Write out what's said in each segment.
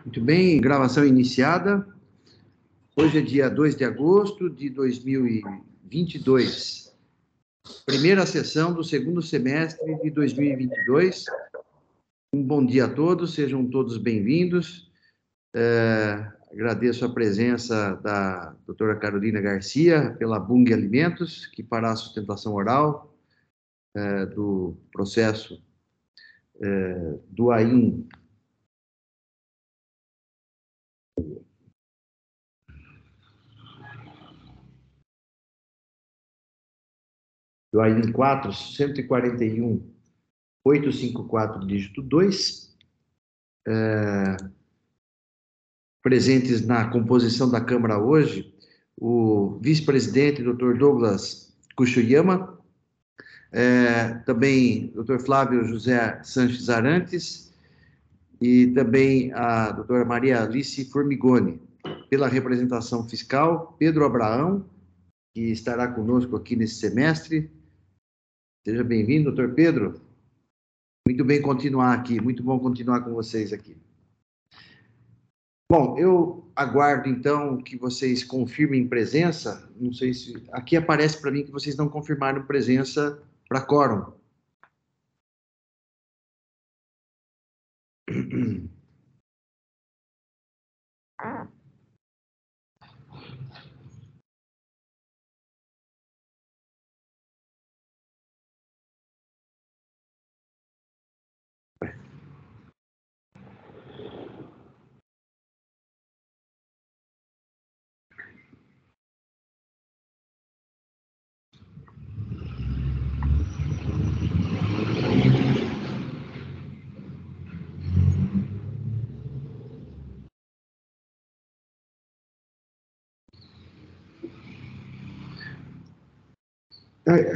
Muito bem, gravação iniciada. Hoje é dia 2 de agosto de 2022. Primeira sessão do segundo semestre de 2022. Um bom dia a todos, sejam todos bem-vindos. Agradeço a presença da doutora Carolina Garcia, pela Bung Alimentos, que fará a sustentação oral do processo do AIN do AIN 4, 141, 854, dígito 2, presentes na composição da Câmara hoje, o vice-presidente, Dr. Douglas Kuchiyama, também Dr. Flávio José Sanches Arantes e também a doutora Maria Alice Formigoni. Pela representação fiscal, Pedro Abraão, que estará conosco aqui nesse semestre. Seja bem-vindo, doutor Pedro. Muito bem continuar aqui, muito bom continuar com vocês aqui. Bom, eu aguardo, então, que vocês confirmem presença. Não sei se... Aqui aparece para mim que vocês não confirmaram presença para quórum.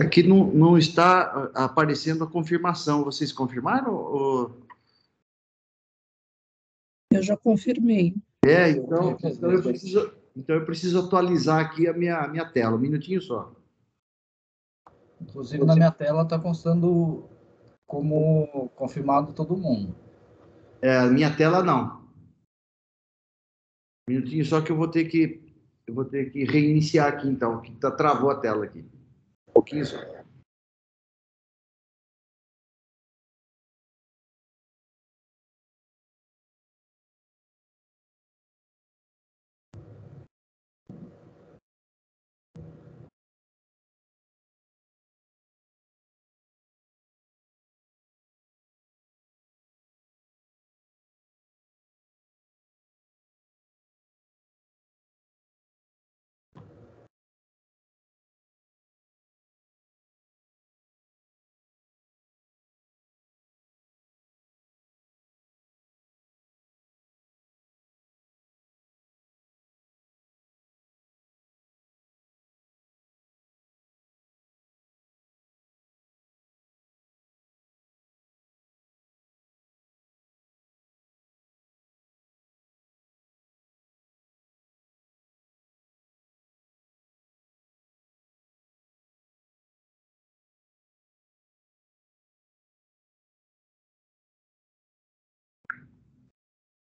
Aqui não está aparecendo a confirmação. Vocês confirmaram? Ou... Eu já confirmei. Então eu preciso atualizar aqui a minha tela. Um minutinho só. Inclusive, na minha tela está constando como confirmado todo mundo. A minha tela não. Um minutinho só que eu vou ter que reiniciar aqui, então, que travou a tela aqui. Um pouquinho só.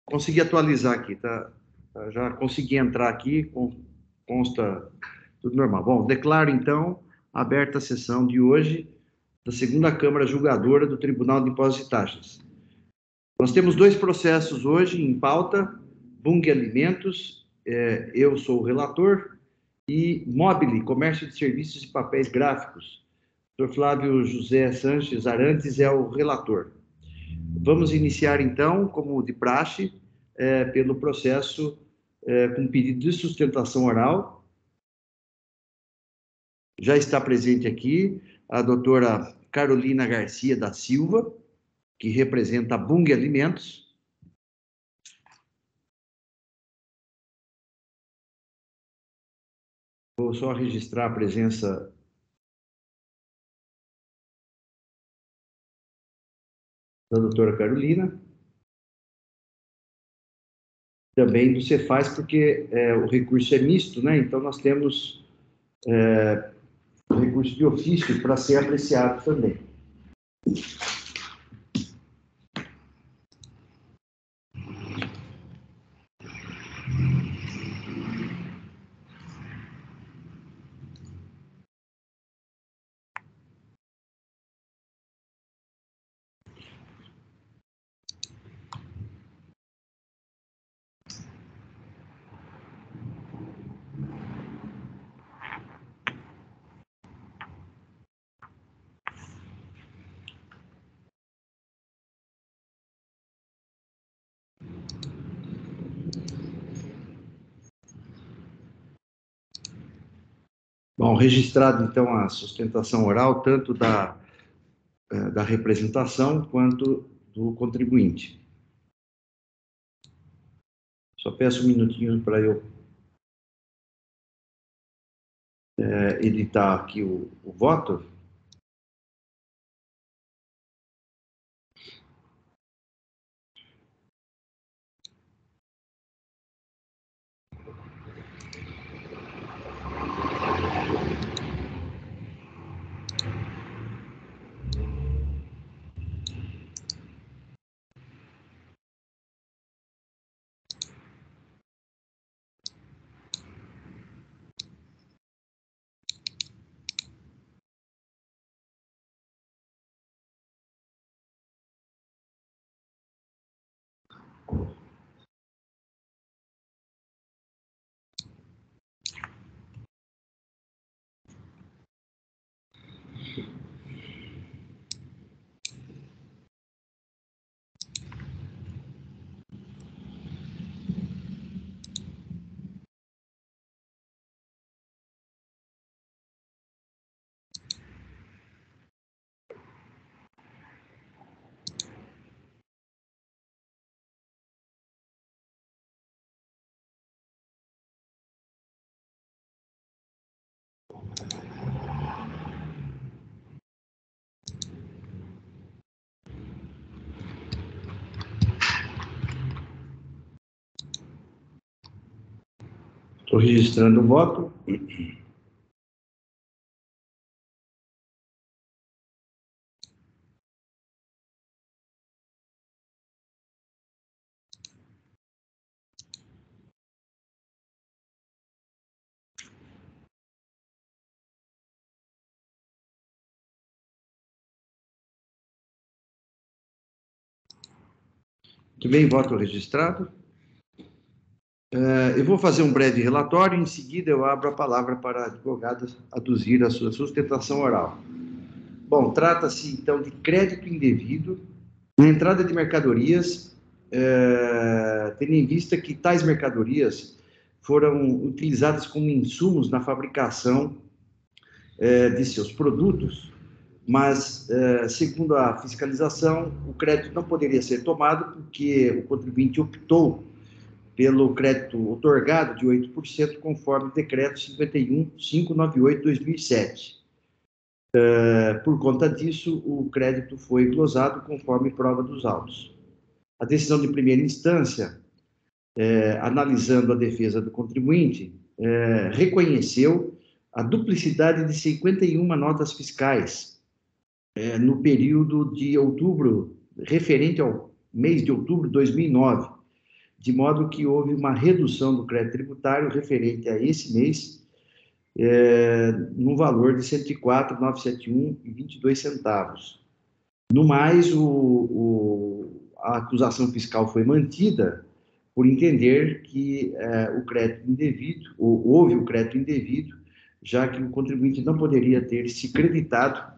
Consegui atualizar aqui, tá? Já consegui entrar aqui, consta tudo normal. Bom, declaro, então, aberta a sessão de hoje da segunda Câmara Julgadora do Tribunal de Impostos e Taxas. Nós temos dois processos hoje em pauta, Bung Alimentos, eu sou o relator, e Mobile, Comércio de Serviços e Papéis Gráficos. Dr. Flávio José Sanches Arantes é o relator. Vamos iniciar, então, como de praxe, pelo processo com pedido de sustentação oral. Já está presente aqui a doutora Carolina Garcia da Silva, que representa a Bung Alimentos. Vou só registrar a presença da doutora Carolina. Também do Cefaz, porque o recurso é misto, né? Então, nós temos o recurso de ofício para ser apreciado também. Bom, registrado, então, a sustentação oral, tanto da representação quanto do contribuinte. Só peço um minutinho para eu editar aqui o voto. Estou registrando o voto. Muito bem, voto registrado. Eu vou fazer um breve relatório, em seguida eu abro a palavra para a advogada aduzir a sua sustentação oral. Bom, trata-se, então, de crédito indevido na entrada de mercadorias, tendo em vista que tais mercadorias foram utilizadas como insumos na fabricação de seus produtos, mas, segundo a fiscalização, o crédito não poderia ser tomado porque o contribuinte optou pelo crédito outorgado de 8%, conforme o decreto 51.598/2007. Por conta disso, o crédito foi glosado conforme prova dos autos. A decisão de primeira instância, analisando a defesa do contribuinte, reconheceu a duplicidade de 51 notas fiscais no período de outubro, referente ao mês de outubro de 2009, de modo que houve uma redução do crédito tributário referente a esse mês, no valor de R$ 104.971,22. No mais, a acusação fiscal foi mantida por entender que o crédito indevido, houve o crédito indevido, já que o contribuinte não poderia ter se creditado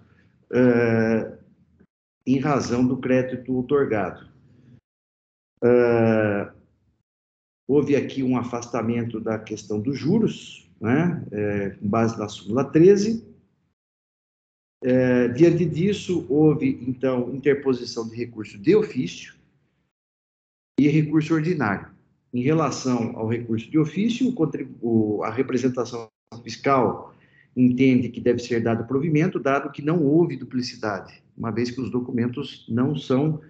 em razão do crédito outorgado. Houve aqui um afastamento da questão dos juros, né, com base na súmula 13. Diante disso, houve, então, interposição de recurso de ofício e recurso ordinário. Em relação ao recurso de ofício, a representação fiscal entende que deve ser dado provimento, dado que não houve duplicidade, uma vez que os documentos não são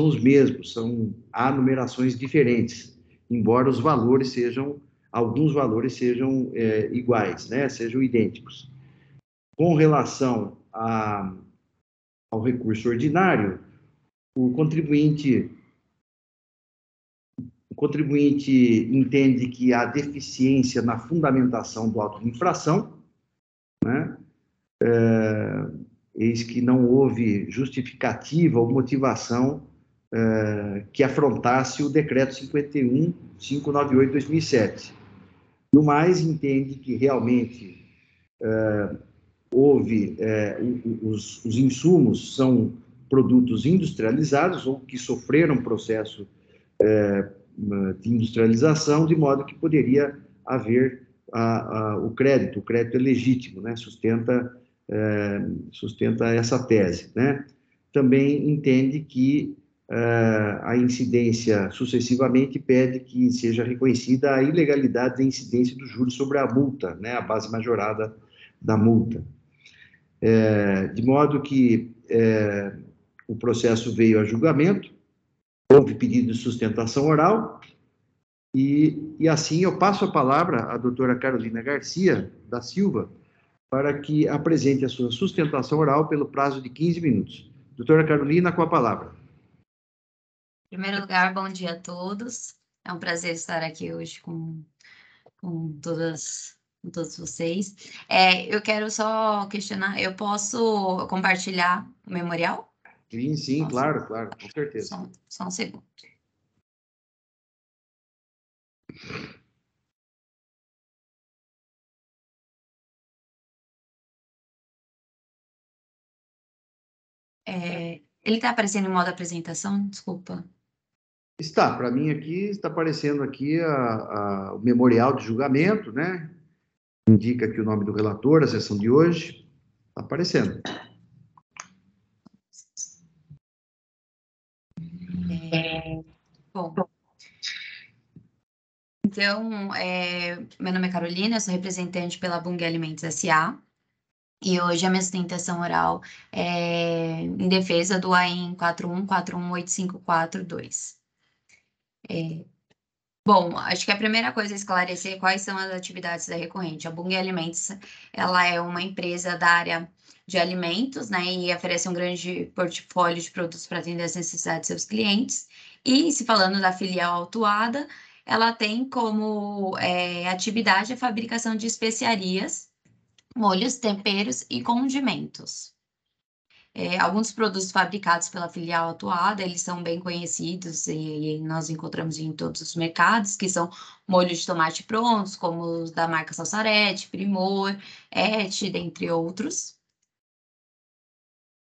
os mesmos, há numerações diferentes, embora alguns valores sejam iguais, né, sejam idênticos. Com relação ao recurso ordinário, o contribuinte entende que há deficiência na fundamentação do auto de infração, né? Eis que não houve justificativa ou motivação que afrontasse o decreto 51.598/2007. No mais, entende que realmente houve, os insumos são produtos industrializados ou que sofreram processo de industrialização, de modo que poderia haver o crédito é legítimo, né? Sustenta essa tese, né? Também entende que a incidência sucessivamente pede que seja reconhecida a ilegalidade da incidência dos juros sobre a multa, né? A base majorada da multa. De modo que o processo veio a julgamento, houve pedido de sustentação oral, e assim eu passo a palavra à doutora Carolina Garcia da Silva, para que apresente a sua sustentação oral pelo prazo de 15 minutos. Doutora Carolina, com a palavra. Em primeiro lugar, bom dia a todos. É um prazer estar aqui hoje com todos vocês. Eu quero só questionar, eu posso compartilhar o memorial? Sim, claro, com certeza. Só um segundo. Ele está aparecendo em modo apresentação? Desculpa. Está, para mim aqui, está aparecendo aqui o memorial de julgamento, né? Indica aqui o nome do relator, a sessão de hoje. Está aparecendo. Bom, então, meu nome é Carolina, eu sou representante pela Bung Alimentos S.A., e hoje a minha sustentação oral é em defesa do AIN 41418542. Bom, acho que a primeira coisa é esclarecer quais são as atividades da recorrente. A Bung Alimentos, ela é uma empresa da área de alimentos, né, e oferece um grande portfólio de produtos para atender as necessidades de seus clientes. E, se falando da filial autuada, ela tem como atividade a fabricação de especiarias, molhos, temperos e condimentos. Alguns produtos fabricados pela filial atuada, eles são bem conhecidos e nós encontramos em todos os mercados, que são molhos de tomate prontos, como os da marca Salsarete, Primor, Et, dentre outros.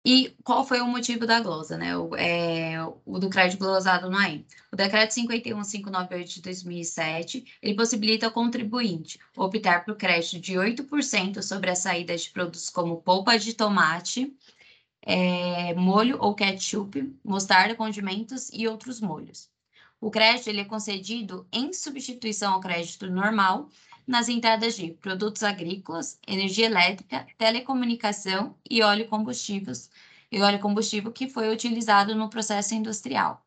E qual foi o motivo da glosa, né? O do crédito glosado no AIN. O decreto 51598 de 2007, ele possibilita ao contribuinte optar por crédito de 8% sobre a saída de produtos como polpa de tomate, molho ou ketchup, mostarda, condimentos e outros molhos. O crédito ele é concedido em substituição ao crédito normal nas entradas de produtos agrícolas, energia elétrica, telecomunicação e óleo combustível que foi utilizado no processo industrial.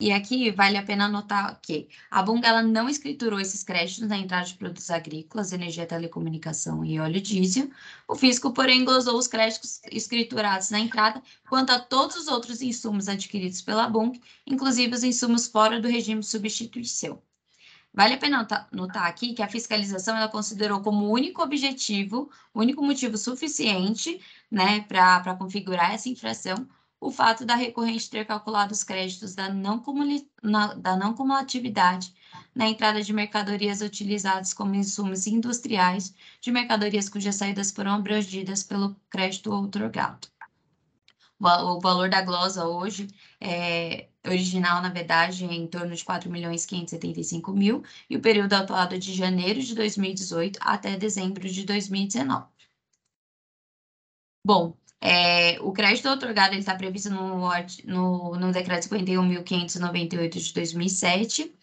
E aqui vale a pena notar que a Bung ela não escriturou esses créditos na entrada de produtos agrícolas, energia, telecomunicação e óleo diesel. O fisco, porém, englosou os créditos escriturados na entrada quanto a todos os outros insumos adquiridos pela Bung, inclusive os insumos fora do regime de substituição. Vale a pena notar aqui que a fiscalização ela considerou como único motivo suficiente, né, para configurar essa infração, o fato da recorrente ter calculado os créditos da não cumulatividade na entrada de mercadorias utilizadas como insumos industriais, de mercadorias cujas saídas foram abrangidas pelo crédito outorgado. O valor da glosa hoje original, na verdade, é em torno de 4.575.000, e o período atuado de janeiro de 2018 até dezembro de 2019. Bom, o crédito outorgado está previsto no decreto 51.598 de 2007,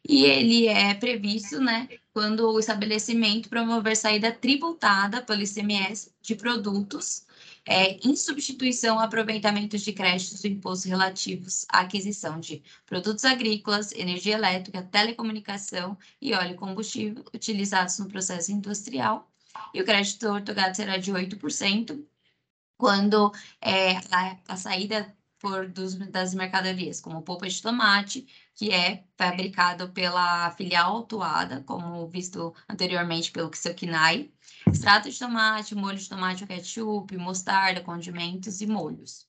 e ele é previsto, né, quando o estabelecimento promover saída tributada pelo ICMS de produtos em substituição a aproveitamentos de créditos do imposto relativos à aquisição de produtos agrícolas, energia elétrica, telecomunicação e óleo combustível utilizados no processo industrial. E o crédito outorgado será de 8%, quando a saída for das mercadorias, como polpa de tomate, que é fabricado pela filial autuada, como visto anteriormente pelo seu KNAI, extrato de tomate, molho de tomate ou ketchup, mostarda, condimentos e molhos.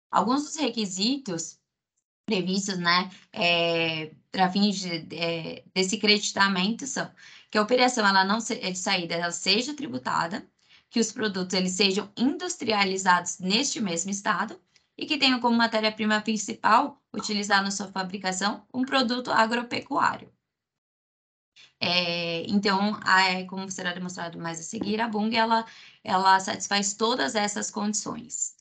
Alguns dos requisitos previstos, né, para fins desse creditamento são que a operação de saída ela seja tributada, que os produtos eles sejam industrializados neste mesmo estado e que tenham como matéria-prima principal, utilizada na sua fabricação, um produto agropecuário. Então, como será demonstrado mais a seguir, a Bung, ela satisfaz todas essas condições.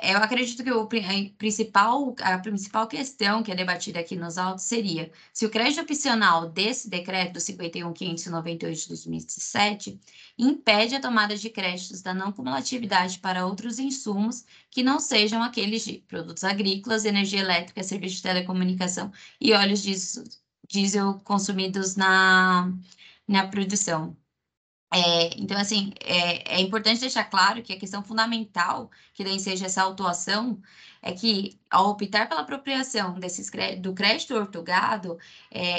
Eu acredito que a principal questão que é debatida aqui nos autos seria se o crédito opcional desse decreto do 51.598 de 2007 impede a tomada de créditos da não cumulatividade para outros insumos que não sejam aqueles de produtos agrícolas, energia elétrica, serviços de telecomunicação e óleos diesel consumidos na produção. Então, assim, é importante deixar claro que a questão fundamental que daí seja essa autuação é que, ao optar pela apropriação do crédito ortogado,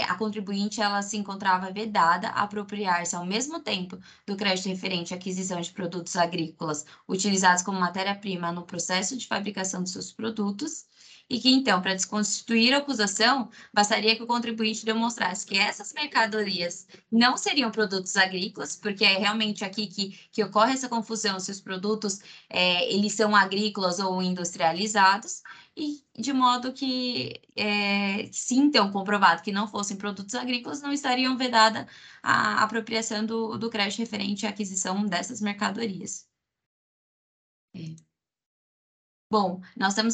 a contribuinte ela se encontrava vedada a apropriar-se ao mesmo tempo do crédito referente à aquisição de produtos agrícolas utilizados como matéria-prima no processo de fabricação de seus produtos, e que, então, para desconstituir a acusação, bastaria que o contribuinte demonstrasse que essas mercadorias não seriam produtos agrícolas, porque é realmente aqui que ocorre essa confusão se os produtos eles são agrícolas ou industrializados, e de modo que, se então comprovado que não fossem produtos agrícolas, não estariam vedada a apropriação do crédito referente à aquisição dessas mercadorias. Bom, nós temos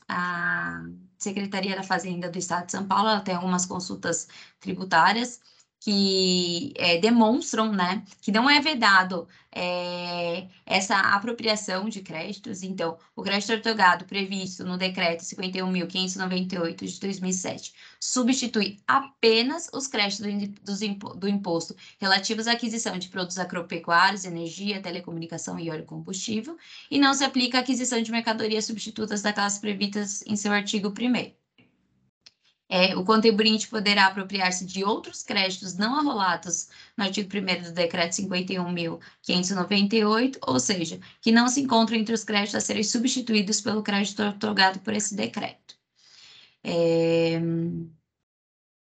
a Secretaria da Fazenda do Estado de São Paulo, ela tem algumas consultas tributárias que demonstram, né, que não é vedado essa apropriação de créditos. Então, o crédito ortogado previsto no decreto 51.598 de 2007 substitui apenas os créditos do imposto relativos à aquisição de produtos agropecuários, energia, telecomunicação e óleo combustível, e não se aplica à aquisição de mercadorias substitutas daquelas previstas em seu artigo 1º. O contribuinte poderá apropriar-se de outros créditos não arrolados no artigo 1º do decreto 51.598, ou seja, que não se encontram entre os créditos a serem substituídos pelo crédito otorgado por esse decreto.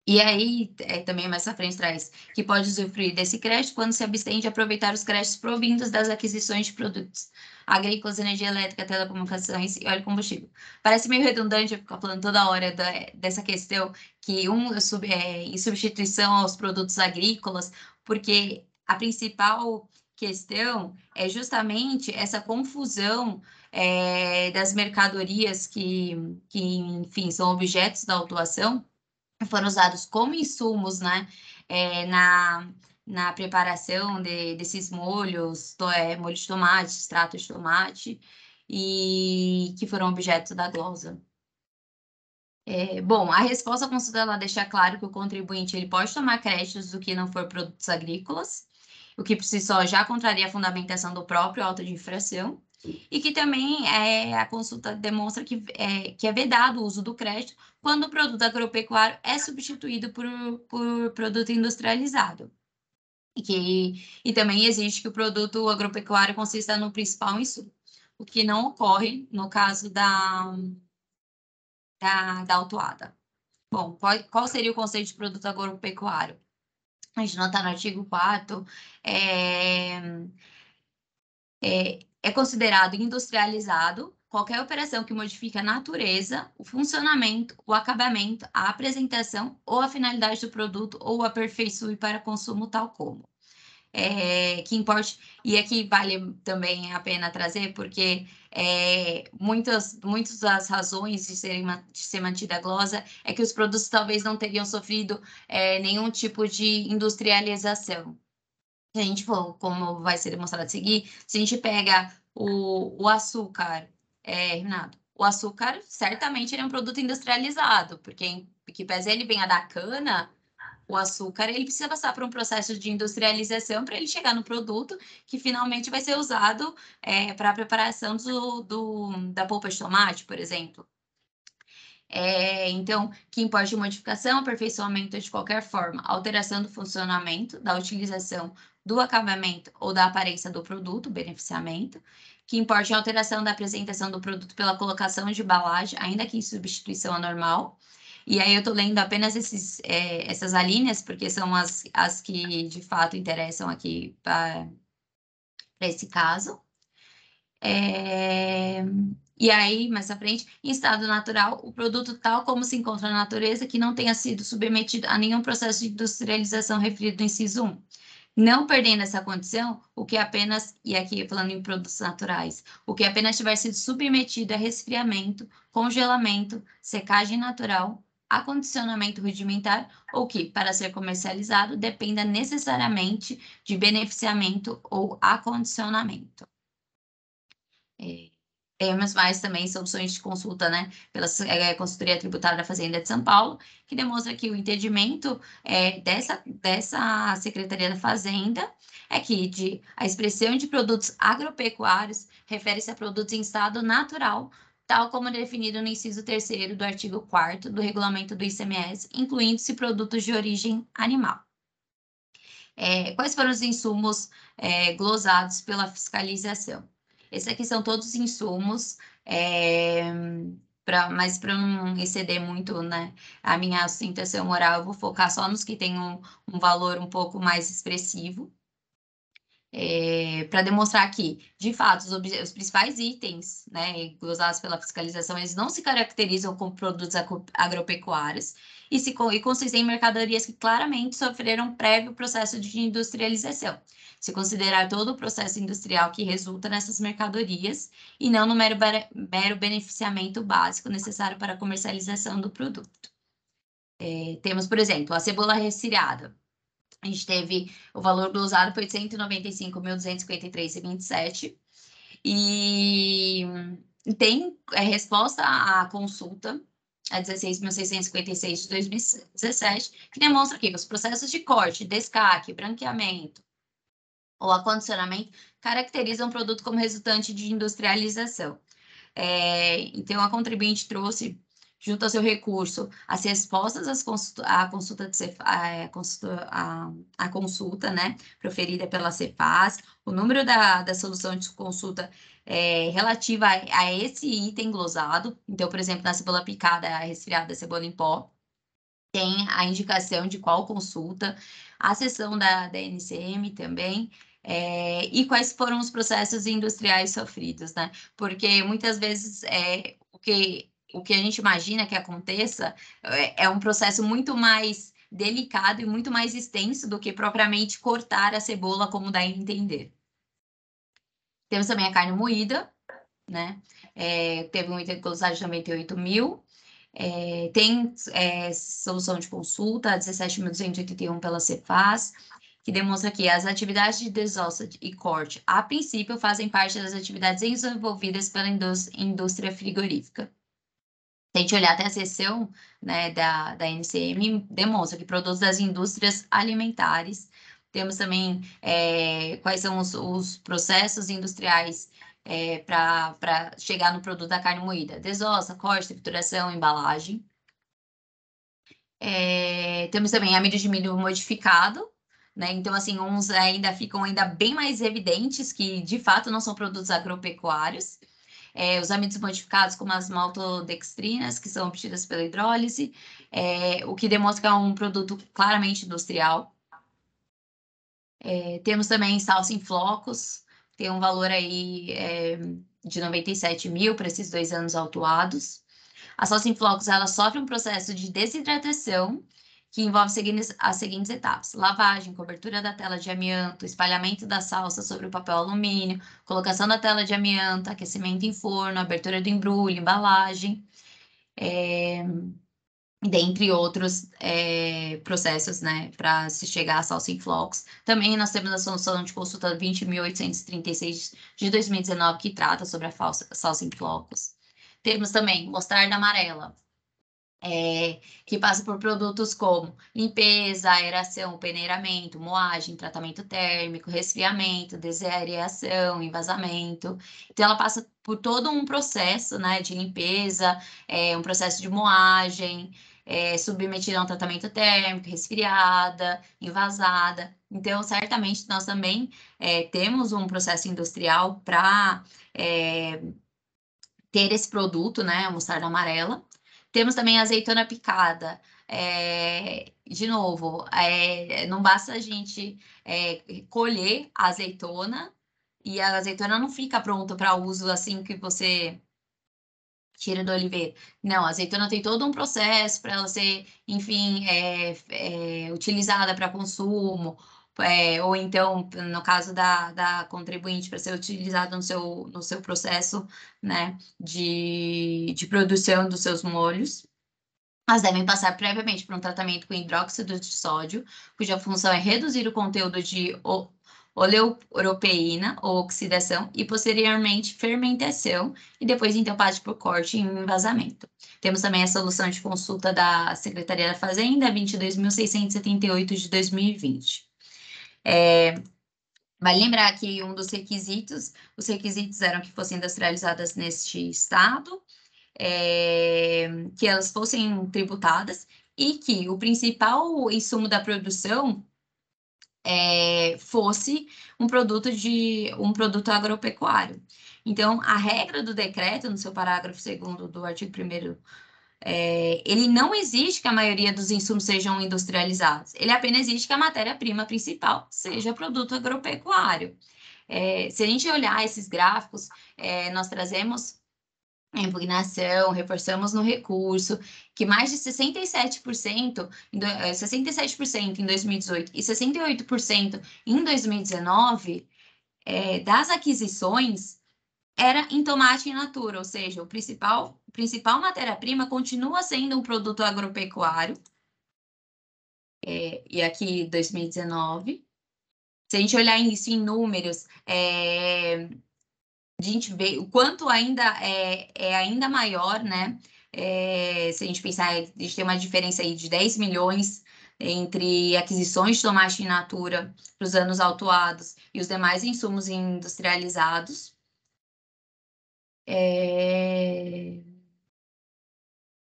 E aí, também mais à frente traz que pode usufruir desse crédito quando se abstém de aproveitar os créditos provindos das aquisições de produtos agrícolas, energia elétrica, telecomunicações e óleo combustível. Parece meio redundante eu ficar falando toda hora dessa questão que em substituição aos produtos agrícolas, porque a principal questão é justamente essa confusão das mercadorias que, enfim, são objetos da autuação, foram usados como insumos, né, na preparação desses molhos, molho de tomate, extrato de tomate, e que foram objeto da glosa. Bom, a resposta à consulta ela deixa claro que o contribuinte ele pode tomar créditos do que não for produtos agrícolas, o que por si só já contraria a fundamentação do próprio auto de infração, e que também a consulta demonstra que é vedado o uso do crédito quando o produto agropecuário é substituído por produto industrializado. E também exige que o produto agropecuário consista no principal insumo, o que não ocorre no caso da autuada. Bom, qual seria o conceito de produto agropecuário? A gente nota no artigo 4º, é considerado industrializado qualquer operação que modifique a natureza, o funcionamento, o acabamento, a apresentação ou a finalidade do produto ou o aperfeiçoe para consumo tal como. Que importe, e aqui vale também a pena trazer, porque muitas das razões de ser mantida a glosa é que os produtos talvez não teriam sofrido nenhum tipo de industrialização. Se a gente for, como vai ser demonstrado a seguir, se a gente pega o açúcar, Renato, o açúcar certamente ele é um produto industrializado, porque que pese ele venha da cana, o açúcar ele precisa passar por um processo de industrialização para ele chegar no produto que finalmente vai ser usado para a preparação da polpa de tomate, por exemplo. Então, que importe de modificação, aperfeiçoamento de qualquer forma, alteração do funcionamento, da utilização, do acabamento ou da aparência do produto, beneficiamento, que importe a alteração da apresentação do produto pela colocação de embalagem, ainda que em substituição anormal. E aí eu estou lendo apenas essas alíneas, porque são as que de fato interessam aqui para esse caso. E aí, mais à frente, em estado natural, o produto tal como se encontra na natureza, que não tenha sido submetido a nenhum processo de industrialização referido no inciso 1. Não perdendo essa condição, o que apenas, e aqui falando em produtos naturais, o que apenas tiver sido submetido a resfriamento, congelamento, secagem natural, acondicionamento rudimentar, ou que, para ser comercializado, dependa necessariamente de beneficiamento ou acondicionamento. Temos mais também soluções de consulta, né, pela Consultoria Tributária da Fazenda de São Paulo, que demonstra que o entendimento dessa Secretaria da Fazenda é que a expressão de produtos agropecuários refere-se a produtos em estado natural, tal como definido no inciso 3º do artigo 4º do regulamento do ICMS, incluindo-se produtos de origem animal. Quais foram os insumos glosados pela fiscalização? Esses aqui são todos os insumos, mas para não exceder muito, né, a minha sustentação oral, eu vou focar só nos que têm um valor um pouco mais expressivo. Para demonstrar que, de fato, os principais itens, né, glosados pela fiscalização, eles não se caracterizam como produtos agropecuários e consistem em mercadorias que claramente sofreram prévio processo de industrialização. Se considerar todo o processo industrial que resulta nessas mercadorias e não no mero beneficiamento básico necessário para a comercialização do produto. Temos, por exemplo, a cebola resfriada. A gente teve o valor glosado foi de R$ 195.253,27 e tem resposta à consulta a 16.656 de 2017, que demonstra que os processos de corte, descaque, branqueamento ou acondicionamento caracterizam o produto como resultante de industrialização. Então, a contribuinte trouxe, junto ao seu recurso, as respostas à consulta, né, proferida pela Cefaz, o número da solução de consulta relativa a esse item glosado. Então, por exemplo, na cebola picada, a resfriada, a cebola em pó, tem a indicação de qual consulta, a seção da NCM também, e quais foram os processos industriais sofridos, né? Porque muitas vezes o que a gente imagina que aconteça é um processo muito mais delicado e muito mais extenso do que propriamente cortar a cebola, como dá a entender. Temos também a carne moída, né? Teve um item de glossário de 98 mil. Tem solução de consulta, 17.281 pela Cefaz, que demonstra que as atividades de desossa e corte, a princípio, fazem parte das atividades desenvolvidas pela indústria frigorífica. Se a gente olhar até a seção, né, da NCM, demonstra que produtos das indústrias alimentares. Temos também quais são os processos industriais para chegar no produto da carne moída. Desossa, corte, trituração, embalagem. Temos também amido de milho modificado, né? Então, assim, uns ainda ficam bem mais evidentes que, de fato, não são produtos agropecuários. Os amidos modificados, como as maltodextrinas, que são obtidas pela hidrólise, o que demonstra que é um produto claramente industrial. Temos também salsa em flocos, tem um valor aí de 97 mil para esses 2 anos autuados. A salsa em flocos, ela sofre um processo de desidratação que envolve as seguintes etapas: lavagem, cobertura da tela de amianto, espalhamento da salsa sobre o papel alumínio, colocação da tela de amianto, aquecimento em forno, abertura do embrulho, embalagem, dentre outros processos, né, para se chegar à salsa em flocos. Também nós temos a solução de consulta 20.836 de 2019, que trata sobre a salsa em flocos. Temos também mostarda amarela, que passa por produtos como limpeza, aeração, peneiramento, moagem, tratamento térmico, resfriamento, desaereação, envasamento. Então, ela passa por todo um processo, né, de limpeza, um processo de moagem, submetida a um tratamento térmico, resfriada, envasada. Então, certamente, nós também temos um processo industrial para ter esse produto, né, a mostarda amarela. Temos também a azeitona picada. De novo, não basta a gente colher a azeitona, e a azeitona não fica pronta para uso assim que você tira da oliveira. Não, a azeitona tem todo um processo para ela ser, enfim, utilizada para consumo, ou então, no caso da contribuinte, para ser utilizada no seu processo, né, de produção dos seus molhos. Elas devem passar previamente por um tratamento com hidróxido de sódio, cuja função é reduzir o conteúdo de oleuropeína ou oxidação e posteriormente fermentação e depois então passa por corte e envasamento. Temos também a solução de consulta da Secretaria da Fazenda 22.678 de 2020. Vale lembrar que um dos requisitos, os requisitos eram que fossem industrializadas neste estado, que elas fossem tributadas e que o principal insumo da produção fosse um produto agropecuário. Então, a regra do decreto, no seu parágrafo 2º do artigo 1º, ele não exige que a maioria dos insumos sejam industrializados, ele apenas exige que a matéria-prima principal seja produto agropecuário. Se a gente olhar esses gráficos, nós trazemos a impugnação, reforçamos no recurso, que mais de 67% em 2018 e 68% em 2019 das aquisições era em tomate in natura, ou seja, o principal matéria-prima continua sendo um produto agropecuário, e aqui 2019. Se a gente olhar isso em números, a gente vê o quanto ainda é ainda maior, né? Se a gente pensar, a gente tem uma diferença aí de 10 milhões entre aquisições de tomate in natura para os anos autuados e os demais insumos industrializados.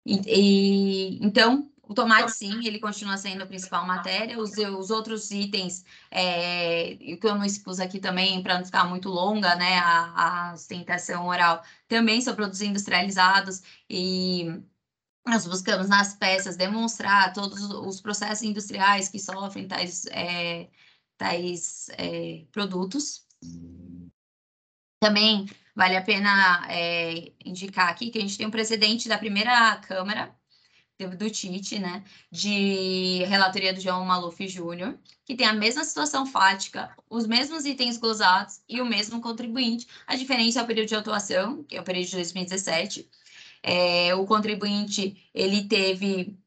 Então, o tomate, sim, ele continua sendo a principal matéria. Os outros itens, que eu não expus aqui também, para não ficar muito longa, né, a sustentação oral, também são produtos industrializados e nós buscamos nas peças demonstrar todos os processos industriais que sofrem tais produtos. Também vale a pena indicar aqui que a gente tem um precedente da primeira Câmara do TIT, né, de relatoria do João Maluf Júnior, que tem a mesma situação fática, os mesmos itens glosados e o mesmo contribuinte. A diferença é o período de atuação, que é o período de 2017. O contribuinte, ele teve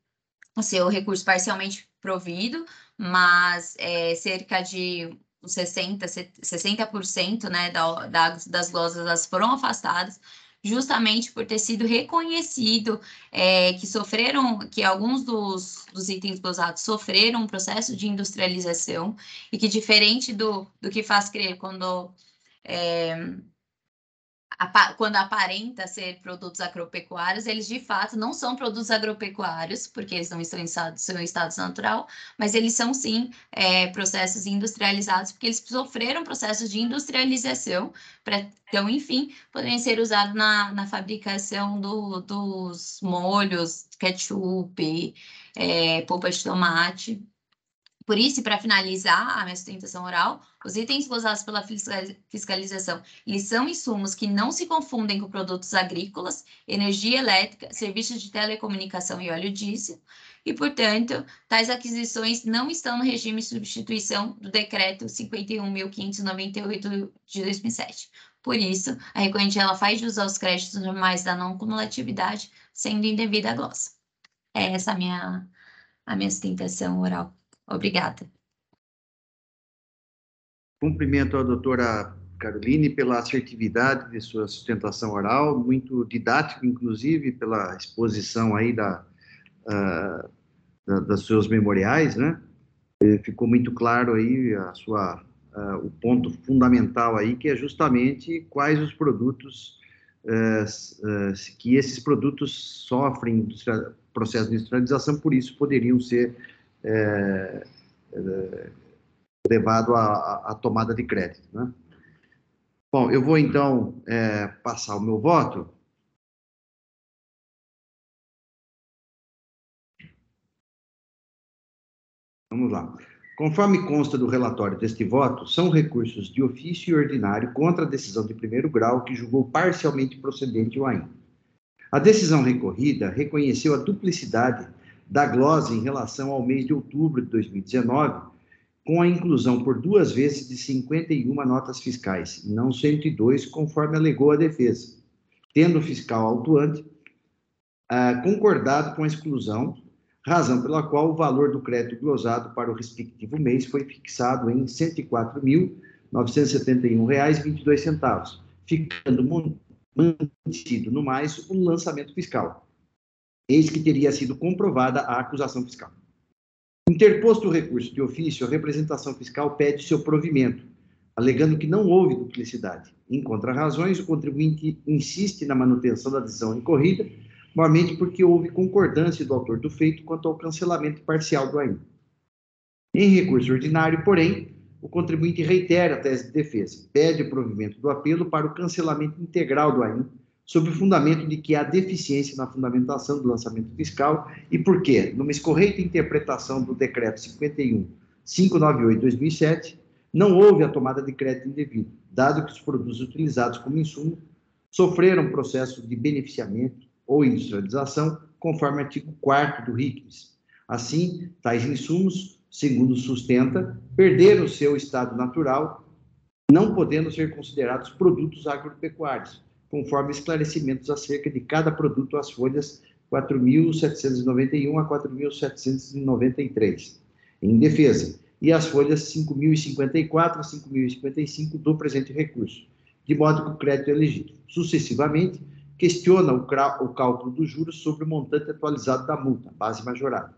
o seu recurso parcialmente provido, mas cerca de 60%, né, das glosas foram afastadas, justamente por ter sido reconhecido que alguns dos itens glosados sofreram um processo de industrialização e que, diferente do que faz crer quando aparenta ser produtos agropecuários, eles de fato não são produtos agropecuários, porque eles não estão em estado natural, mas eles são sim processos industrializados, porque eles sofreram processos de industrialização, então, enfim, poderem ser usados na fabricação dos molhos, ketchup, polpa de tomate. Por isso, para finalizar a minha sustentação oral, os itens gozados pela fiscalização, eles são insumos que não se confundem com produtos agrícolas, energia elétrica, serviços de telecomunicação e óleo diesel, e, portanto, tais aquisições não estão no regime de substituição do Decreto 51.598 de 2007. Por isso, a recorrente ela faz jus aos créditos normais da não cumulatividade, sendo indevida a glosa. Essa é a minha sustentação oral. Obrigada. Cumprimento a doutora Caroline pela assertividade de sua sustentação oral, muito didático, inclusive, pela exposição aí dos seus memoriais, né? Ficou muito claro aí o ponto fundamental aí, que é justamente quais os produtos que esses produtos sofrem processo de industrialização, por isso poderiam ser levado à tomada de crédito, né? Bom, eu vou então passar o meu voto. Vamos lá. Conforme consta do relatório deste voto, são recursos de ofício e ordinário contra a decisão de primeiro grau que julgou parcialmente procedente o AIM. A decisão recorrida reconheceu a duplicidade da glosa em relação ao mês de outubro de 2019, com a inclusão por 2 vezes de 51 notas fiscais, não 102, conforme alegou a defesa, tendo o fiscal autuante concordado com a exclusão, razão pela qual o valor do crédito glosado para o respectivo mês foi fixado em R$ 104.971,22, ficando mantido no mais o lançamento fiscal, eis que teria sido comprovada a acusação fiscal. Interposto o recurso de ofício, a representação fiscal pede seu provimento, alegando que não houve duplicidade. Em contrarrazões, o contribuinte insiste na manutenção da decisão recorrida, normalmente porque houve concordância do autor do feito quanto ao cancelamento parcial do AIM. Em recurso ordinário, porém, o contribuinte reitera a tese de defesa, pede o provimento do apelo para o cancelamento integral do AIM, sob o fundamento de que há deficiência na fundamentação do lançamento fiscal e porque, numa escorreita interpretação do Decreto 51.598/2007, não houve a tomada de crédito indevido, dado que os produtos utilizados como insumo sofreram processo de beneficiamento ou industrialização, conforme o artigo 4º do RICMES. Assim, tais insumos, segundo sustenta, perderam seu estado natural, não podendo ser considerados produtos agropecuários, conforme esclarecimentos acerca de cada produto às folhas 4.791 a 4.793, em defesa, e às folhas 5.054 a 5.055 do presente recurso, de modo que o crédito é legítimo. Sucessivamente, questiona o cálculo dos juros sobre o montante atualizado da multa, base majorada.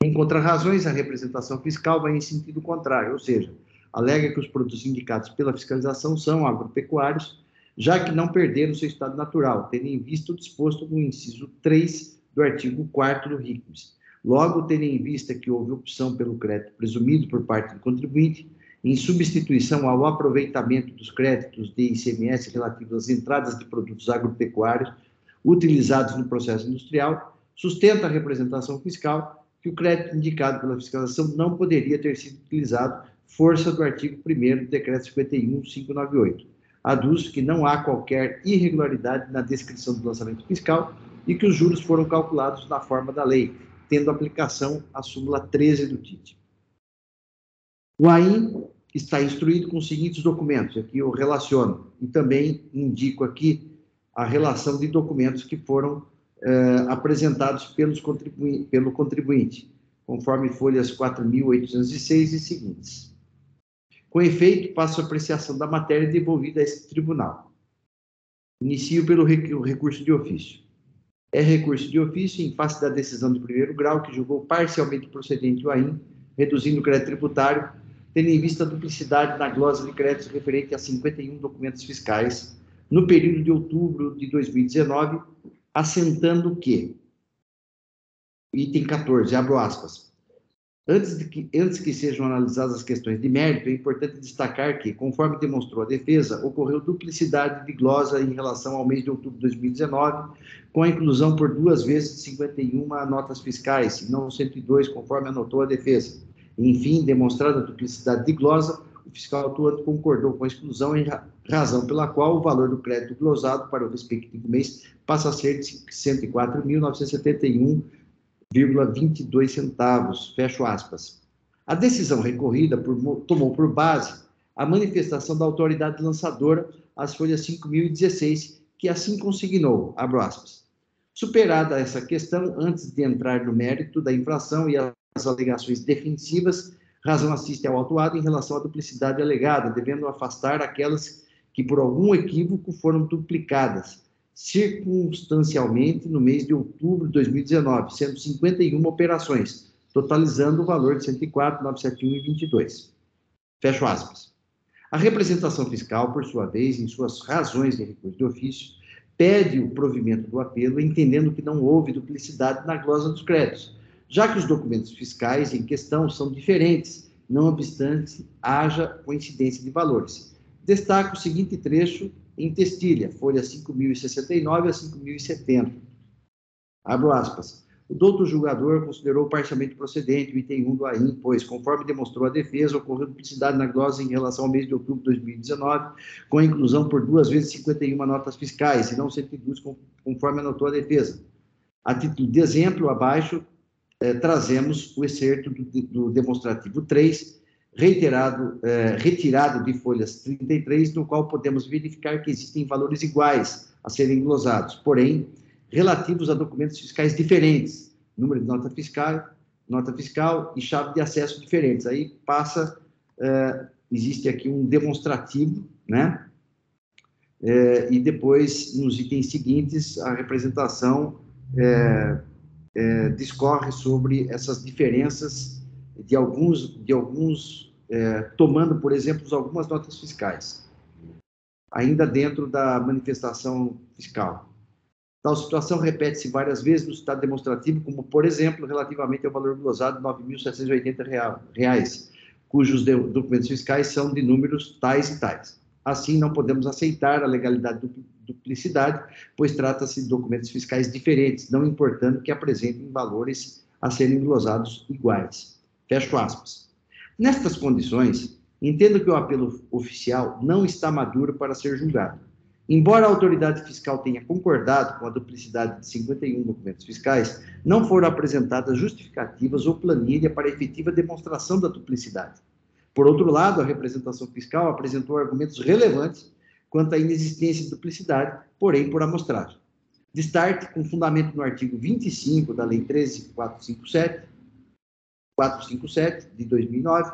Em contrarrazões, a representação fiscal vai em sentido contrário, ou seja, alega que os produtos indicados pela fiscalização são agropecuários, já que não perderam seu estado natural, tendo em vista o disposto no inciso 3 do artigo 4º do RICMES. Logo, tendo em vista que houve opção pelo crédito presumido por parte do contribuinte, em substituição ao aproveitamento dos créditos de ICMS relativos às entradas de produtos agropecuários utilizados no processo industrial, sustenta a representação fiscal que o crédito indicado pela fiscalização não poderia ter sido utilizado, força do artigo 1º do Decreto 51.598. Aduz que não há qualquer irregularidade na descrição do lançamento fiscal e que os juros foram calculados na forma da lei, tendo aplicação à súmula 13 do TIT. O AIM está instruído com os seguintes documentos, aqui eu relaciono, e também indico aqui a relação de documentos que foram apresentados pelo contribuinte, conforme folhas 4.806 e seguintes. Com efeito, passo a apreciação da matéria devolvida a este tribunal. Inicio pelo recurso de ofício. É recurso de ofício em face da decisão de primeiro grau que julgou parcialmente procedente o AIM, reduzindo o crédito tributário, tendo em vista a duplicidade na glosa de créditos referente a 51 documentos fiscais no período de outubro de 2019, assentando que, item 14, abro aspas, antes que sejam analisadas as questões de mérito, é importante destacar que, conforme demonstrou a defesa, ocorreu duplicidade de glosa em relação ao mês de outubro de 2019, com a inclusão por 2 vezes de 51 notas fiscais, e não 102, conforme anotou a defesa. Enfim, demonstrada a duplicidade de glosa, o fiscal atuante concordou com a exclusão, em razão pela qual o valor do crédito glosado para o respectivo mês passa a ser de R$ 104.971,22 centavos, fecho aspas. A decisão recorrida tomou por base a manifestação da autoridade lançadora às folhas 5.016, que assim consignou, abro aspas. Superada essa questão, antes de entrar no mérito da infração e as alegações defensivas, razão assiste ao autuado em relação à duplicidade alegada, devendo afastar aquelas que por algum equívoco foram duplicadas, circunstancialmente no mês de outubro de 2019, sendo 51 operações, totalizando o valor de R$ 104.971,22. Fecho aspas. A representação fiscal, por sua vez, em suas razões de recurso de ofício, pede o provimento do apelo, entendendo que não houve duplicidade na glosa dos créditos, já que os documentos fiscais em questão são diferentes, não obstante haja coincidência de valores. Destaco o seguinte trecho em textilha, folha 5.069 a 5.070. Abro aspas. o doutor julgador considerou parcialmente procedente o item 1 do AIM, pois, conforme demonstrou a defesa, ocorreu duplicidade na glosa em relação ao mês de outubro de 2019, com a inclusão por 2 vezes 51 notas fiscais, e não 102, conforme anotou a defesa. A título de exemplo, abaixo, trazemos o excerto do demonstrativo 3, retirado de folhas 33, no qual podemos verificar que existem valores iguais a serem glosados, porém, relativos a documentos fiscais diferentes, número de nota fiscal e chave de acesso diferentes. Aí passa, existe aqui um demonstrativo, né? E depois, nos itens seguintes, a representação discorre sobre essas diferenças de alguns tomando, por exemplo, algumas notas fiscais, ainda dentro da manifestação fiscal. Tal situação repete-se várias vezes no citado demonstrativo, como, por exemplo, relativamente ao valor glosado de R$ 9.780, cujos documentos fiscais são de números tais e tais. Assim, não podemos aceitar a legalidade de duplicidade, pois trata-se de documentos fiscais diferentes, não importando que apresentem valores a serem glosados iguais. Fecho aspas. Nestas condições, entendo que o apelo oficial não está maduro para ser julgado. Embora a autoridade fiscal tenha concordado com a duplicidade de 51 documentos fiscais, não foram apresentadas justificativas ou planilha para a efetiva demonstração da duplicidade. Por outro lado, a representação fiscal apresentou argumentos relevantes quanto à inexistência de duplicidade, porém por amostragem. Destarte, com fundamento no artigo 25 da Lei 13.457, de 2009,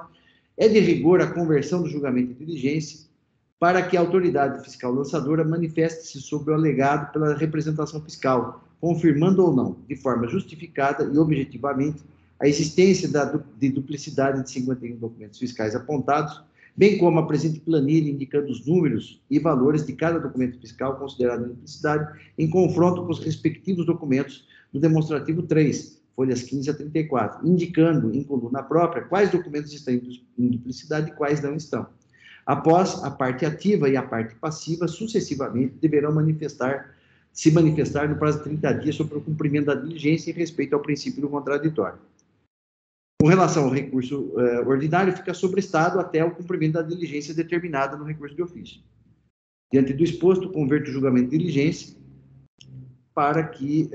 é de rigor a conversão do julgamento de diligência para que a autoridade fiscal lançadora manifeste-se sobre o alegado pela representação fiscal, confirmando ou não, de forma justificada e objetivamente, a existência de duplicidade de 51 documentos fiscais apontados, bem como a presente planilha indicando os números e valores de cada documento fiscal considerado em duplicidade, em confronto com os respectivos documentos do demonstrativo 3, folhas 15 a 34, indicando em coluna própria quais documentos estão em duplicidade e quais não estão. Após, a parte ativa e a parte passiva, sucessivamente, deverão se manifestar no prazo de 30 dias sobre o cumprimento da diligência em respeito ao princípio do contraditório. Com relação ao recurso ordinário, fica sobrestado até o cumprimento da diligência determinada no recurso de ofício. Diante do exposto, converto o julgamento de diligência para que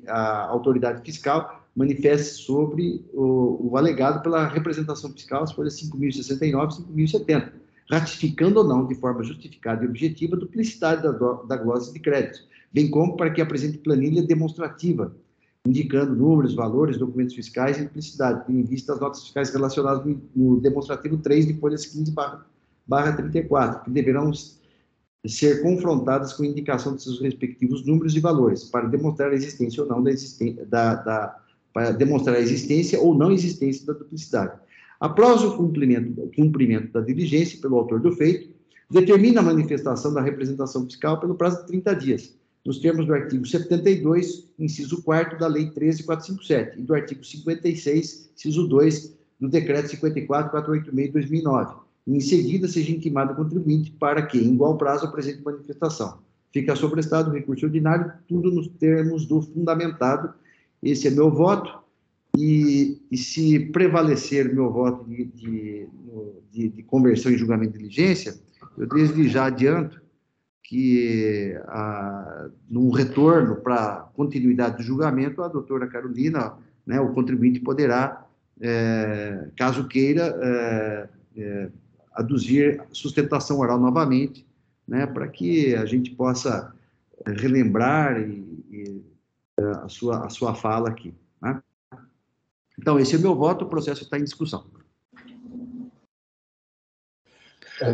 a autoridade fiscal manifeste sobre o alegado pela representação fiscal, as folhas 5.069 e 5.070, ratificando ou não, de forma justificada e objetiva, a duplicidade da glosa de crédito, bem como para que apresente planilha demonstrativa, indicando números, valores, documentos fiscais e duplicidade, tendo em vista as notas fiscais relacionadas no demonstrativo 3 de folhas 15/34, que deverão ser confrontadas com indicação de seus respectivos números e valores, para demonstrar a existência ou não para demonstrar a existência ou não existência da duplicidade. Após o cumprimento da diligência pelo autor do feito, determina a manifestação da representação fiscal pelo prazo de 30 dias, nos termos do artigo 72, inciso 4º da Lei 13.457 e do artigo 56, inciso 2 do Decreto 54.486 de 2009. E, em seguida, seja intimado o contribuinte para que, em igual prazo, apresente manifestação. Fica sobrestado o recurso ordinário, tudo nos termos do fundamentado. Esse é meu voto, e se prevalecer meu voto de conversão em julgamento de diligência, eu desde já adianto que, num retorno para continuidade do julgamento, a doutora Carolina, né, o contribuinte poderá, caso queira, aduzir sustentação oral novamente, né, para que a gente possa relembrar a sua fala aqui. Né? Então, esse é o meu voto, o processo está em discussão.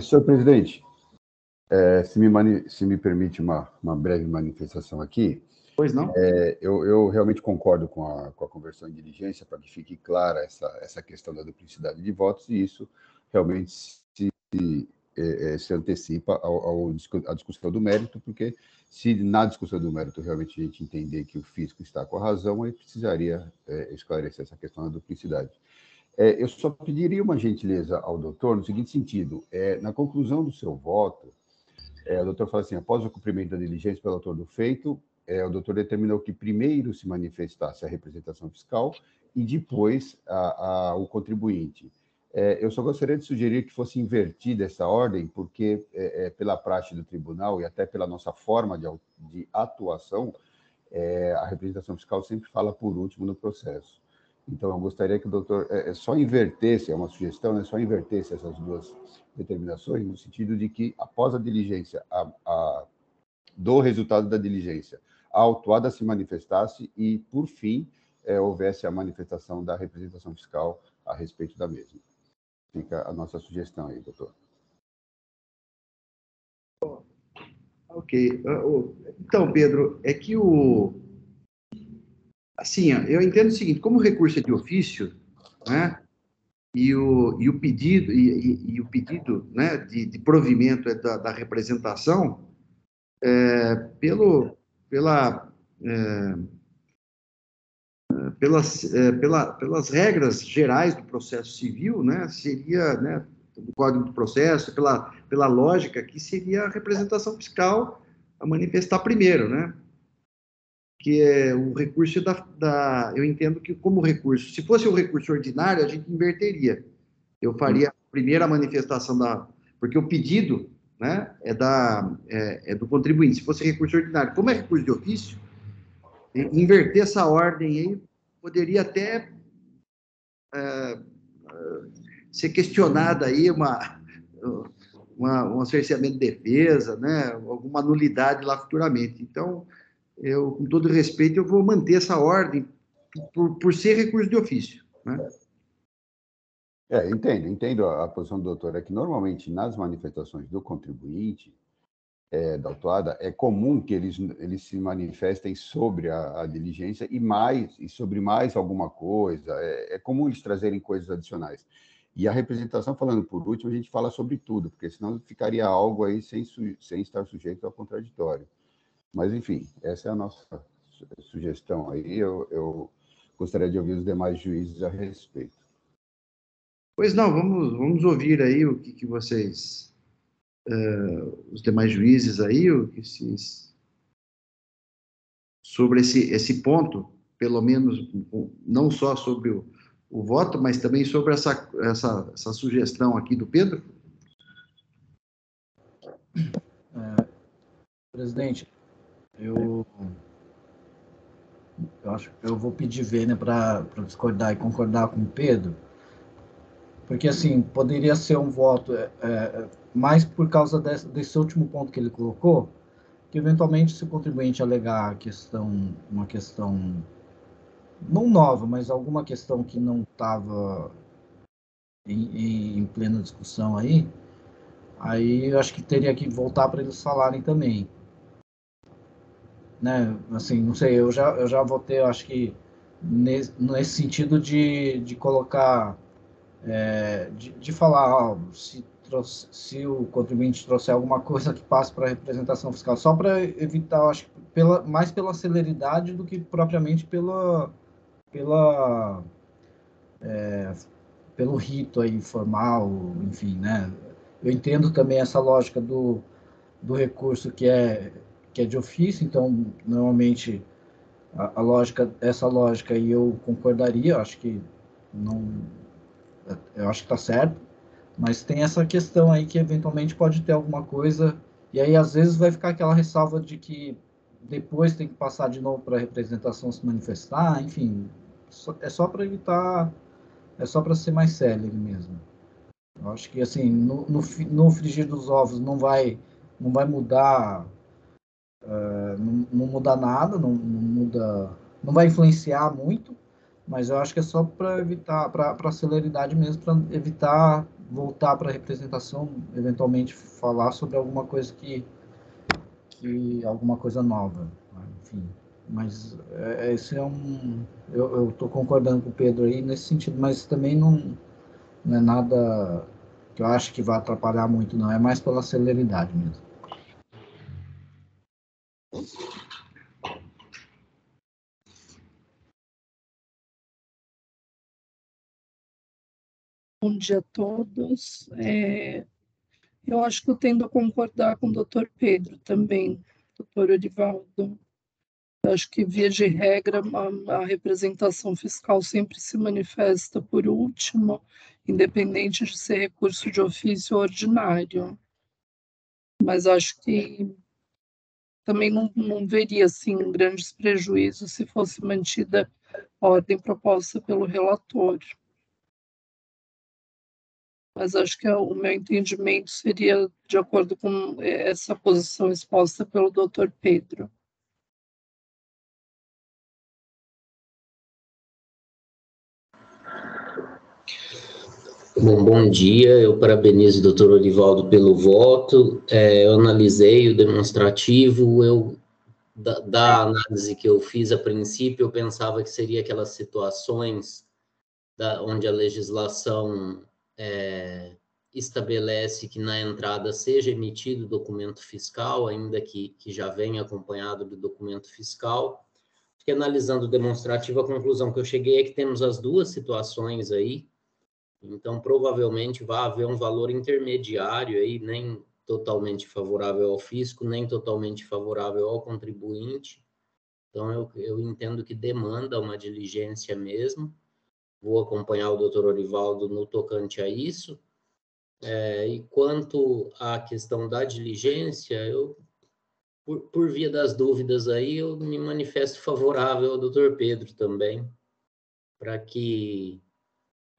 Senhor presidente, se me permite uma breve manifestação aqui. Pois não? Eu realmente concordo com a conversão em diligência, para que fique clara essa questão da duplicidade de votos, e isso realmente se antecipa à discussão do mérito, porque se na discussão do mérito realmente a gente entender que o fisco está com a razão, aí precisaria esclarecer essa questão da duplicidade. Eu só pediria uma gentileza ao doutor no seguinte sentido: na conclusão do seu voto, o doutor fala assim: após o cumprimento da diligência pelo autor do feito, o doutor determinou que primeiro se manifestasse a representação fiscal e depois o contribuinte. Eu só gostaria de sugerir que fosse invertida essa ordem, porque pela prática do tribunal e até pela nossa forma de atuação, a representação fiscal sempre fala por último no processo. Então, eu gostaria que o doutor só invertesse, é uma sugestão, né, só invertesse essas duas determinações, no sentido de que, após a diligência, do resultado da diligência, a autuada se manifestasse e, por fim, houvesse a manifestação da representação fiscal a respeito da mesma. Fica a nossa sugestão aí, doutor. Ok. Então, Pedro, é que assim, eu entendo o seguinte, como o recurso é de ofício, né, e o pedido, o pedido, né, de provimento da representação, pela, pelas regras gerais do processo civil, né, seria, né, do Código do Processo, pela lógica que seria a representação fiscal a manifestar primeiro, né, que é o recurso eu entendo que como recurso, se fosse um recurso ordinário, a gente inverteria. Eu faria a primeira manifestação porque o pedido, né, é do contribuinte. Se fosse recurso ordinário, como é recurso de ofício, inverter essa ordem aí poderia até ser questionada aí um cerceamento de defesa, né, alguma nulidade lá futuramente. Então, eu, com todo respeito, eu vou manter essa ordem por ser recurso de ofício, né? Entendo a posição do doutor. É que, normalmente, nas manifestações do contribuinte, da autuada, é comum que eles se manifestem sobre a diligência e sobre mais alguma coisa. É comum eles trazerem coisas adicionais. E a representação, falando por último, a gente fala sobre tudo, porque senão ficaria algo aí sem estar sujeito ao contraditório. Mas, enfim, essa é a nossa sugestão aí. Eu gostaria de ouvir os demais juízes a respeito. Pois não, vamos ouvir aí o que vocês, os demais juízes aí, sobre esse ponto, pelo menos, não só sobre o voto, mas também sobre essa sugestão aqui do Pedro. Presidente, eu acho que eu vou pedir vênia para discordar e concordar com o Pedro, porque, assim, poderia ser um voto mais por causa desse último ponto que ele colocou, que, eventualmente, se o contribuinte alegar uma questão não nova, mas alguma questão que não estava em plena discussão aí eu acho que teria que voltar para eles falarem também. Né? Assim, não sei, eu já votei, eu acho que nesse sentido de colocar, de falar, se o contribuinte trouxer alguma coisa que passe para a representação fiscal, só para evitar, eu acho que mais pela celeridade do que propriamente pelo rito aí formal, enfim, né? Eu entendo também essa lógica do recurso que é de ofício, então, normalmente, essa lógica aí eu concordaria, eu acho que está certo, mas tem essa questão aí que eventualmente pode ter alguma coisa, e aí às vezes vai ficar aquela ressalva de que depois tem que passar de novo para a representação se manifestar, enfim, é só para evitar, é só para ser mais célere mesmo. Eu acho que, assim, no frigir dos ovos não vai mudar, não muda nada, não vai influenciar muito, mas eu acho que é só para evitar, para a celeridade mesmo, para evitar voltar para a representação, eventualmente falar sobre alguma coisa alguma coisa nova, enfim. Mas esse eu estou concordando com o Pedro aí nesse sentido, mas também não é nada que eu acho que vai atrapalhar muito, não. É mais pela celeridade mesmo. Bom dia a todos. Eu acho que eu tendo a concordar com o doutor Pedro também, doutor Orivaldo. Acho que, via de regra, a representação fiscal sempre se manifesta por último, independente de ser recurso de ofício ou ordinário. Mas acho que também não veria, assim, grandes prejuízos se fosse mantida a ordem proposta pelo relator. Mas acho que o meu entendimento seria de acordo com essa posição exposta pelo Dr. Pedro. Bom dia, eu parabenizo o doutor Orivaldo pelo voto, eu analisei o demonstrativo, da análise que eu fiz a princípio, eu pensava que seria aquelas situações onde a legislação estabelece que na entrada seja emitido documento fiscal, ainda que já venha acompanhado do documento fiscal. Porque analisando o demonstrativo, a conclusão que eu cheguei é que temos as duas situações aí. Então, provavelmente vai haver um valor intermediário aí, nem totalmente favorável ao fisco, nem totalmente favorável ao contribuinte. Então, eu entendo que demanda uma diligência mesmo. Vou acompanhar o doutor Orivaldo no tocante a isso. E quanto à questão da diligência, por via das dúvidas aí, eu me manifesto favorável ao doutor Pedro também, para que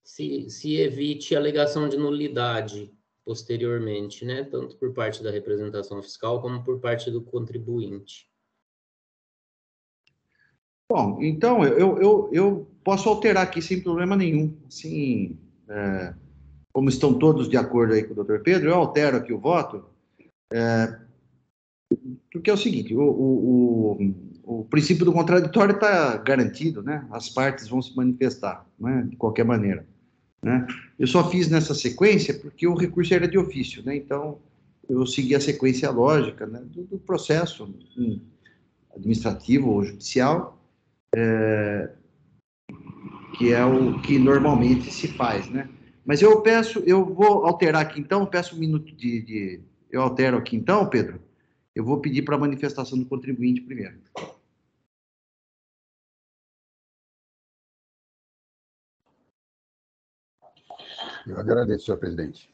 se evite a alegação de nulidade posteriormente, né? Tanto por parte da representação fiscal como por parte do contribuinte. Bom, então eu posso alterar aqui sem problema nenhum. Assim, como estão todos de acordo aí com o Dr. Pedro, eu altero aqui o voto, porque é o seguinte: o princípio do contraditório está garantido, né? As partes vão se manifestar, né? De qualquer maneira, né? Eu só fiz nessa sequência porque o recurso era de ofício, né? Então eu segui a sequência lógica, né, do processo administrativo ou judicial, que é o que normalmente se faz, né? Mas eu vou alterar aqui então, peço um minuto eu altero aqui então, Pedro. Eu vou pedir para a manifestação do contribuinte primeiro. Eu agradeço, senhor presidente.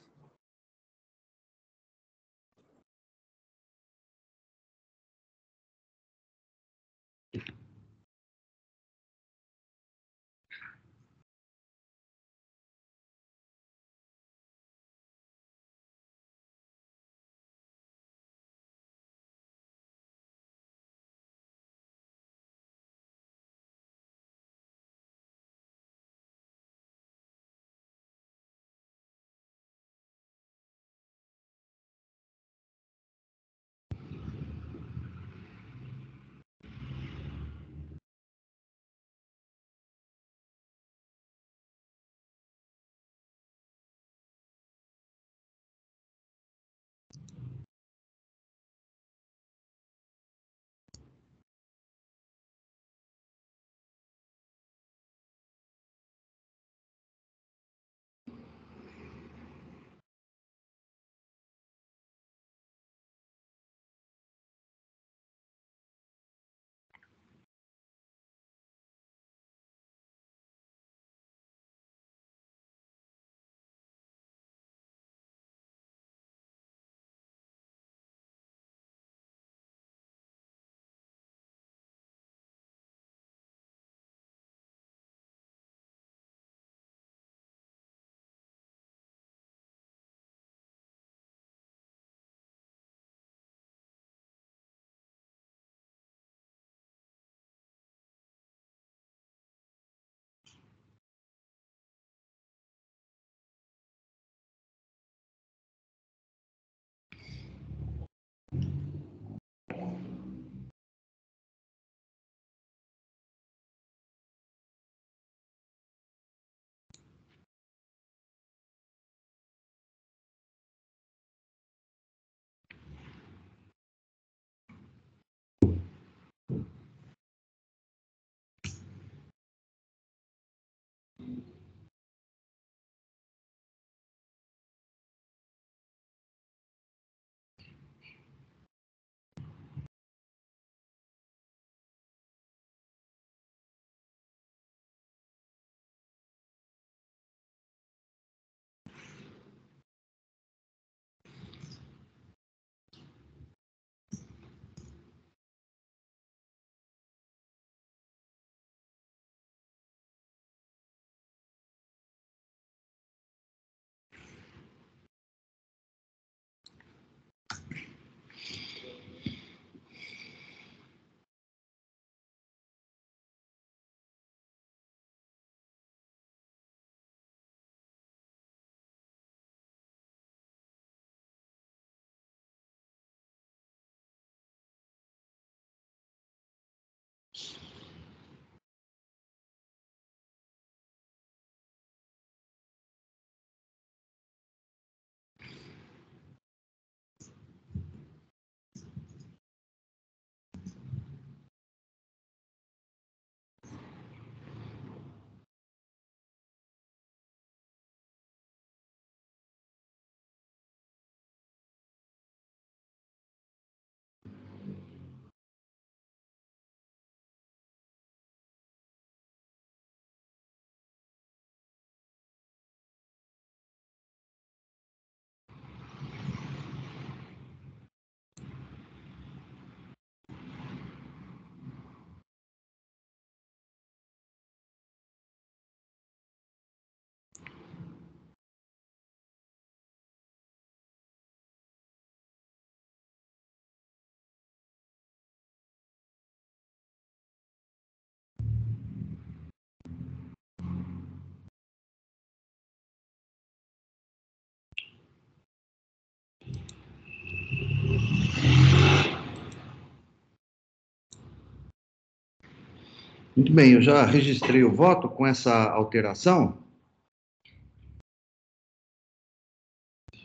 Muito bem, eu já registrei o voto com essa alteração.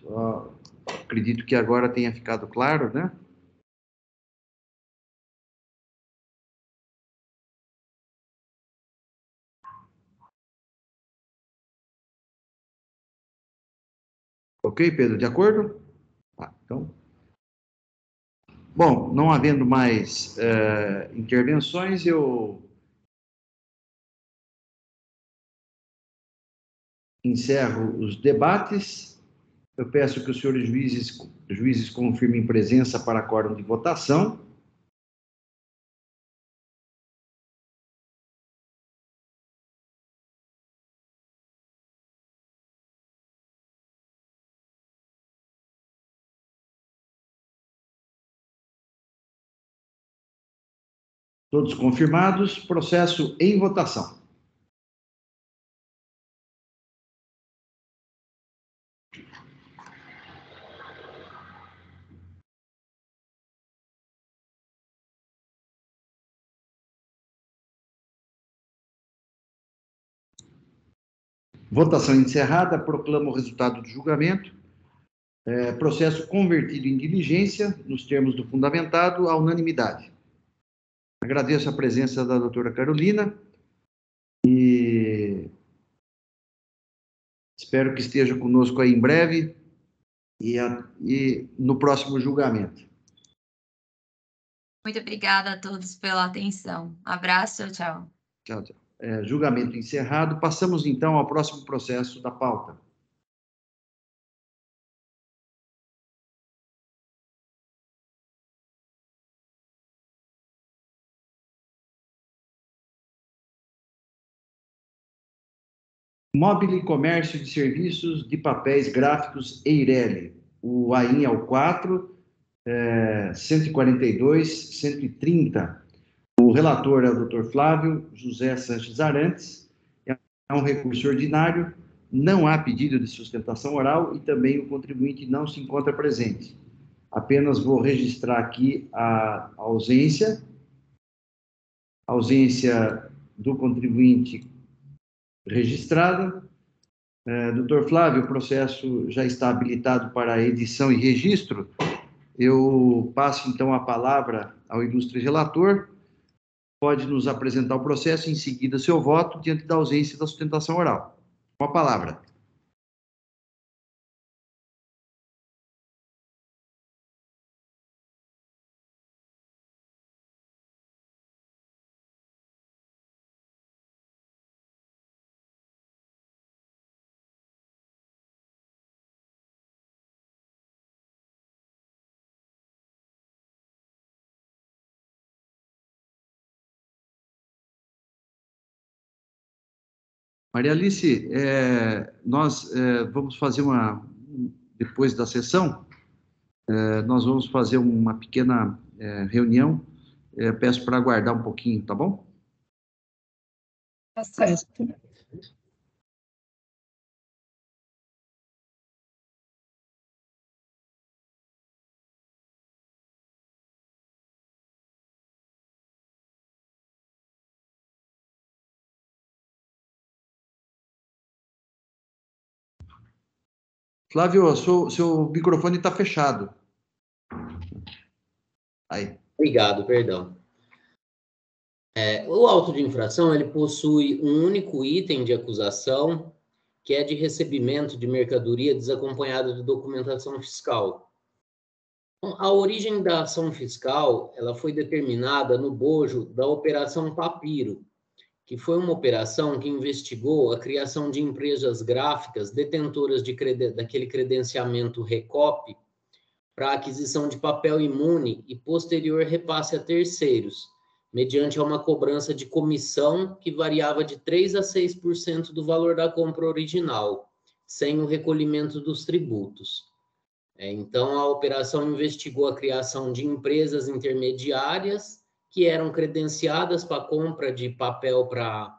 Só acredito que agora tenha ficado claro, né? Ok, Pedro, de acordo? Tá, então. Bom, não havendo mais intervenções, eu encerro os debates. Eu peço que os senhores juízes confirmem presença para quórum de votação. Todos confirmados, processo em votação. Votação encerrada, proclamo o resultado do julgamento. Processo convertido em diligência, nos termos do fundamentado, à unanimidade. Agradeço a presença da doutora Carolina e espero que esteja conosco aí em breve e no próximo julgamento. Muito obrigada a todos pela atenção. Abraço, tchau. Tchau, tchau. Julgamento encerrado. Passamos, então, ao próximo processo da pauta. Mobile Comércio de Serviços de Papéis Gráficos Eireli. O AIN é o 4, 142, 130. O relator é o Dr. Flávio José Sanches Arantes. É um recurso ordinário, não há pedido de sustentação oral e também o contribuinte não se encontra presente. Apenas vou registrar aqui a ausência do contribuinte registrada. Doutor Flávio, o processo já está habilitado para edição e registro. Eu passo, então, a palavra ao ilustre relator. Pode nos apresentar o processo e, em seguida, seu voto diante da ausência da sustentação oral. Com a palavra. Maria Alice, nós vamos fazer depois da sessão, nós vamos fazer uma pequena reunião. Peço para aguardar um pouquinho, tá bom? Tá certo. Flávio, seu microfone está fechado. Aí. Obrigado, perdão. O auto de infração, ele possui um único item de acusação, que é de recebimento de mercadoria desacompanhada de documentação fiscal. A origem da ação fiscal, ela foi determinada no bojo da Operação Papiro, que foi uma operação que investigou a criação de empresas gráficas detentoras daquele credenciamento RECOP para aquisição de papel imune e posterior repasse a terceiros, mediante uma cobrança de comissão que variava de 3% a 6% do valor da compra original, sem o recolhimento dos tributos. Então, a operação investigou a criação de empresas intermediárias que eram credenciadas para a compra de papel para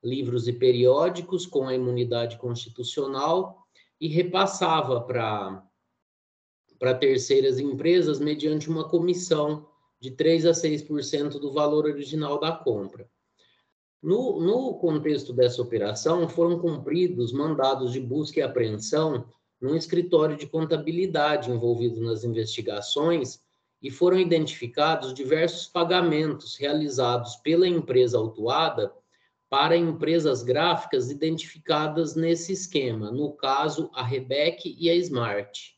livros e periódicos com a imunidade constitucional e repassava para terceiras empresas mediante uma comissão de 3% a 6% do valor original da compra. No contexto dessa operação, foram cumpridos mandados de busca e apreensão num escritório de contabilidade envolvido nas investigações e foram identificados diversos pagamentos realizados pela empresa autuada para empresas gráficas identificadas nesse esquema, no caso, a Rebec e a Smart.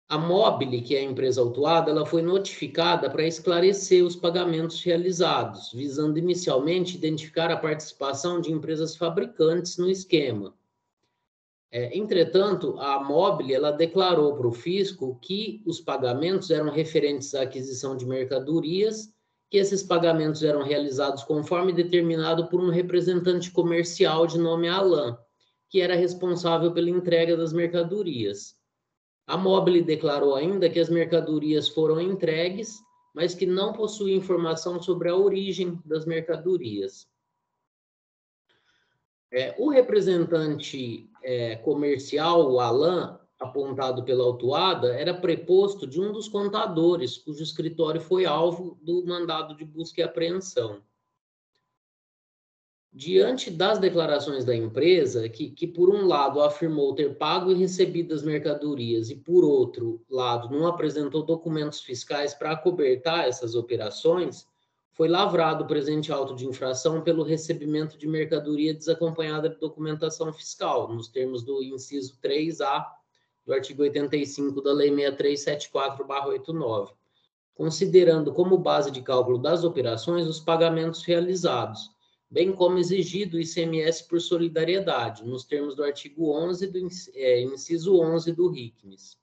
A Mobile, que é a empresa autuada, ela foi notificada para esclarecer os pagamentos realizados, visando inicialmente identificar a participação de empresas fabricantes no esquema. Entretanto, a Mobile ela declarou para o fisco que os pagamentos eram referentes à aquisição de mercadorias, que esses pagamentos eram realizados conforme determinado por um representante comercial de nome Alain, que era responsável pela entrega das mercadorias. A Mobile declarou ainda que as mercadorias foram entregues, mas que não possui informação sobre a origem das mercadorias. O representante comercial, o Alain, apontado pela autuada, era preposto de um dos contadores, cujo escritório foi alvo do mandado de busca e apreensão. Diante das declarações da empresa, que por um lado afirmou ter pago e recebido as mercadorias e por outro lado não apresentou documentos fiscais para acobertar essas operações, foi lavrado o presente auto de infração pelo recebimento de mercadoria desacompanhada de documentação fiscal, nos termos do inciso 3A do artigo 85 da Lei 6374/89, considerando como base de cálculo das operações os pagamentos realizados, bem como exigido o ICMS por solidariedade, nos termos do artigo 11 inciso 11 do RICMES.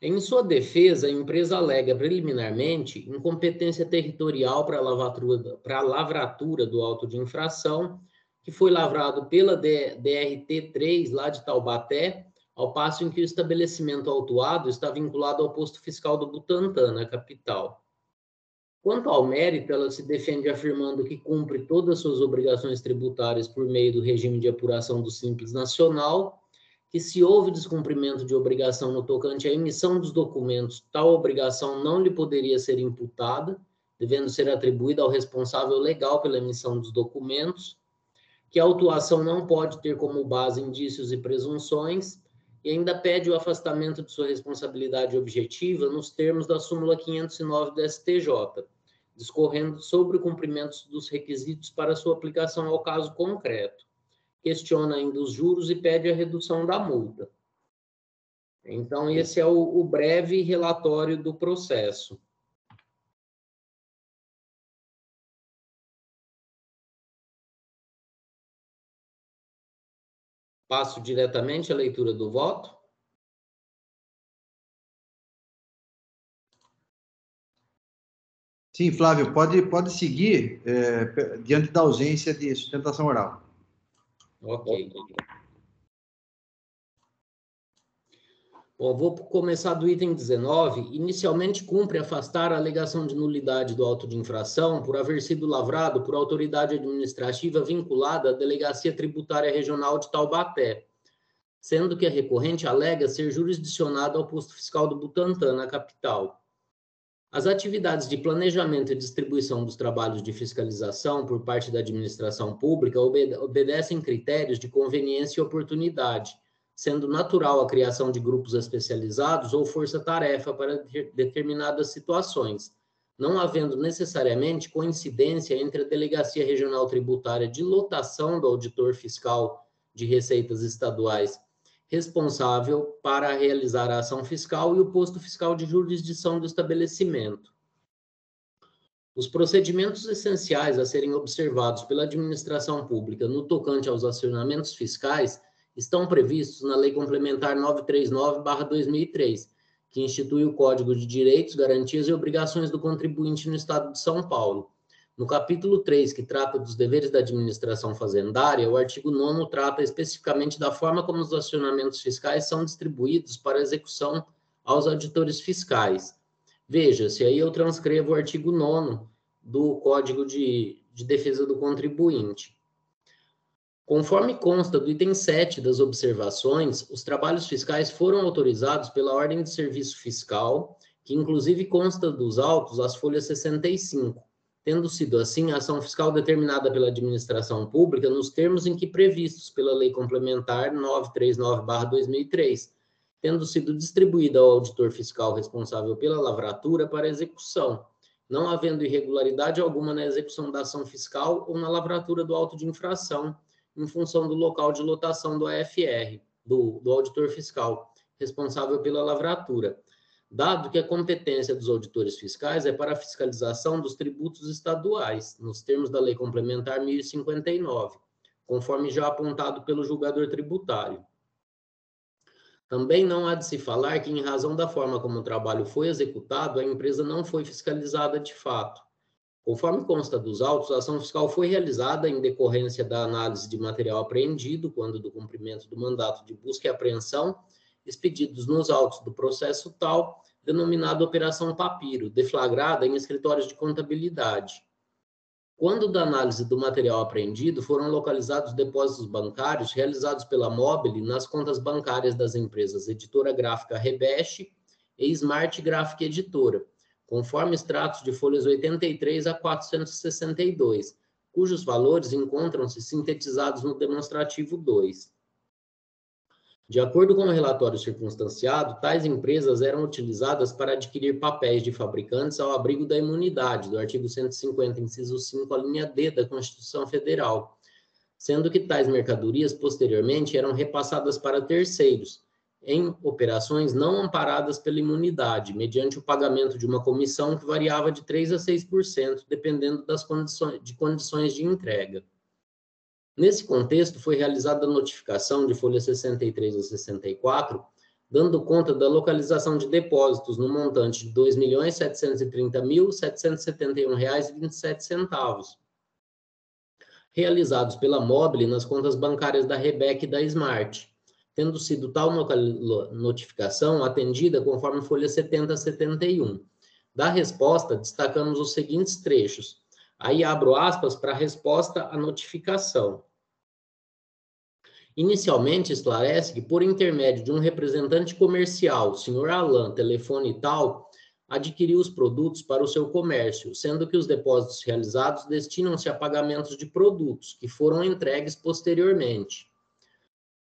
Em sua defesa, a empresa alega preliminarmente incompetência territorial para a lavratura do auto de infração, que foi lavrado pela DRT3, lá de Taubaté, ao passo em que o estabelecimento autuado está vinculado ao posto fiscal do Butantã, na capital. Quanto ao mérito, ela se defende afirmando que cumpre todas as suas obrigações tributárias por meio do regime de apuração do Simples Nacional, que se houve descumprimento de obrigação no tocante à emissão dos documentos, tal obrigação não lhe poderia ser imputada, devendo ser atribuída ao responsável legal pela emissão dos documentos, que a autuação não pode ter como base indícios e presunções, e ainda pede o afastamento de sua responsabilidade objetiva nos termos da súmula 509 do STJ, discorrendo sobre o cumprimento dos requisitos para sua aplicação ao caso concreto. Questiona ainda os juros e pede a redução da multa. Então, esse é o breve relatório do processo. Passo diretamente à leitura do voto. Sim, Flávio, pode seguir diante da ausência de sustentação oral. Ok. Bom, vou começar do item 19. Inicialmente, cumpre afastar a alegação de nulidade do auto de infração por haver sido lavrado por autoridade administrativa vinculada à Delegacia Tributária Regional de Taubaté, sendo que a recorrente alega ser jurisdicionada ao posto fiscal do Butantã, na capital. As atividades de planejamento e distribuição dos trabalhos de fiscalização por parte da administração pública obedecem critérios de conveniência e oportunidade, sendo natural a criação de grupos especializados ou força-tarefa para determinadas situações, não havendo necessariamente coincidência entre a Delegacia Regional Tributária de lotação do auditor fiscal de receitas estaduais responsável para realizar a ação fiscal e o posto fiscal de jurisdição do estabelecimento. Os procedimentos essenciais a serem observados pela administração pública no tocante aos acionamentos fiscais estão previstos na Lei Complementar 939/2003, que institui o Código de Direitos, Garantias e Obrigações do Contribuinte no Estado de São Paulo. No capítulo 3, que trata dos deveres da administração fazendária, o artigo 9º trata especificamente da forma como os acionamentos fiscais são distribuídos para execução aos auditores fiscais. Veja-se, aí eu transcrevo o artigo 9º do Código de Defesa do Contribuinte. Conforme consta do item 7 das observações, os trabalhos fiscais foram autorizados pela Ordem de Serviço Fiscal, que inclusive consta dos autos as folhas 65, tendo sido assim a ação fiscal determinada pela administração pública nos termos em que previstos pela Lei Complementar 939/2003, tendo sido distribuída ao auditor fiscal responsável pela lavratura para execução, não havendo irregularidade alguma na execução da ação fiscal ou na lavratura do auto de infração, em função do local de lotação do AFR, do auditor fiscal, responsável pela lavratura, dado que a competência dos auditores fiscais é para a fiscalização dos tributos estaduais, nos termos da Lei Complementar 1059, conforme já apontado pelo julgador tributário. Também não há de se falar que, em razão da forma como o trabalho foi executado, a empresa não foi fiscalizada de fato. Conforme consta dos autos, a ação fiscal foi realizada em decorrência da análise de material apreendido, quando do cumprimento do mandato de busca e apreensão, expedidos nos autos do processo tal, denominado Operação Papiro, deflagrada em escritórios de contabilidade. Quando da análise do material apreendido, foram localizados depósitos bancários realizados pela Mobile nas contas bancárias das empresas Editora Gráfica Rebeste e Smart Gráfica Editora, conforme extratos de folhas 83 a 462, cujos valores encontram-se sintetizados no demonstrativo 2. De acordo com o relatório circunstanciado, tais empresas eram utilizadas para adquirir papéis de fabricantes ao abrigo da imunidade, do artigo 150, inciso 5, a linha D da Constituição Federal, sendo que tais mercadorias, posteriormente, eram repassadas para terceiros, em operações não amparadas pela imunidade, mediante o pagamento de uma comissão que variava de 3% a 6%, dependendo das condições de entrega. Nesse contexto, foi realizada a notificação de folhas 63 a 64, dando conta da localização de depósitos no montante de R$ 2.730.771,27, realizados pela Mobile nas contas bancárias da Rebec e da Smart, tendo sido tal notificação atendida conforme folha 70 a 71. Da resposta, destacamos os seguintes trechos. Aí abro aspas para a resposta à notificação. Inicialmente, esclarece que, por intermédio de um representante comercial, Sr. Alain, telefone tal, adquiriu os produtos para o seu comércio, sendo que os depósitos realizados destinam-se a pagamentos de produtos, que foram entregues posteriormente.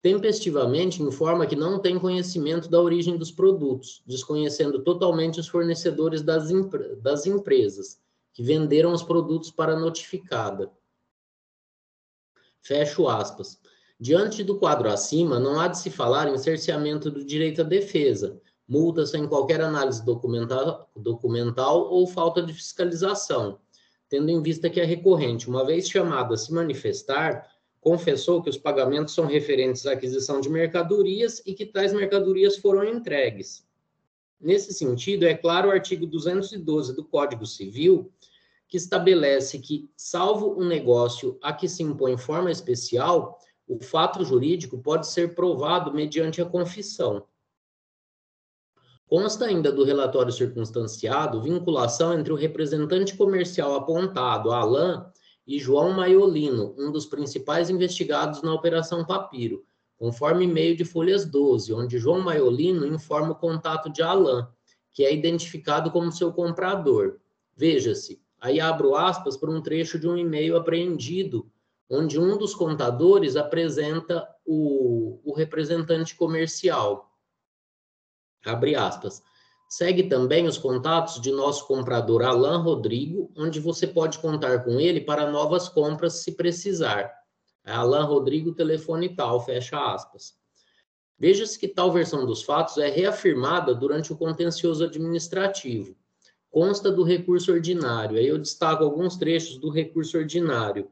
Tempestivamente, informa que não tem conhecimento da origem dos produtos, desconhecendo totalmente os fornecedores das empresas, que venderam os produtos para a notificada. Fecho aspas. Diante do quadro acima, não há de se falar em cerceamento do direito à defesa, multa sem qualquer análise documental ou falta de fiscalização, tendo em vista que a recorrente, uma vez chamada a se manifestar, confessou que os pagamentos são referentes à aquisição de mercadorias e que tais mercadorias foram entregues. Nesse sentido, é claro o artigo 212 do Código Civil, que estabelece que, salvo um negócio a que se impõe forma especial, o fato jurídico pode ser provado mediante a confissão. Consta ainda do relatório circunstanciado vinculação entre o representante comercial apontado, Alain, e João Maiolino, um dos principais investigados na Operação Papiro, conforme e-mail de folhas 12, onde João Maiolino informa o contato de Alain, que é identificado como seu comprador. Veja-se, aí abro aspas para um trecho de um e-mail apreendido, onde um dos contadores apresenta o representante comercial. Abre aspas. Segue também os contatos de nosso comprador Alain Rodrigo, onde você pode contar com ele para novas compras se precisar. Alain Rodrigo, telefone tal, fecha aspas. Veja-se que tal versão dos fatos é reafirmada durante o contencioso administrativo. Consta do recurso ordinário. Aí eu destaco alguns trechos do recurso ordinário.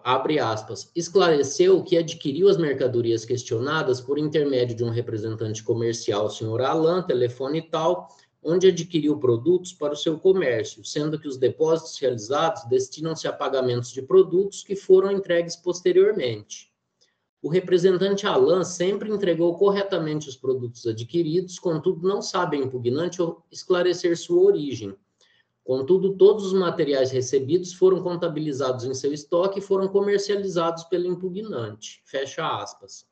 Abre aspas, esclareceu que adquiriu as mercadorias questionadas por intermédio de um representante comercial, Sr. Alain, telefone tal, onde adquiriu produtos para o seu comércio, sendo que os depósitos realizados destinam-se a pagamentos de produtos que foram entregues posteriormente. O representante Alain sempre entregou corretamente os produtos adquiridos, contudo não sabe a impugnante esclarecer sua origem. Contudo, todos os materiais recebidos foram contabilizados em seu estoque e foram comercializados pelo impugnante. Fecha aspas.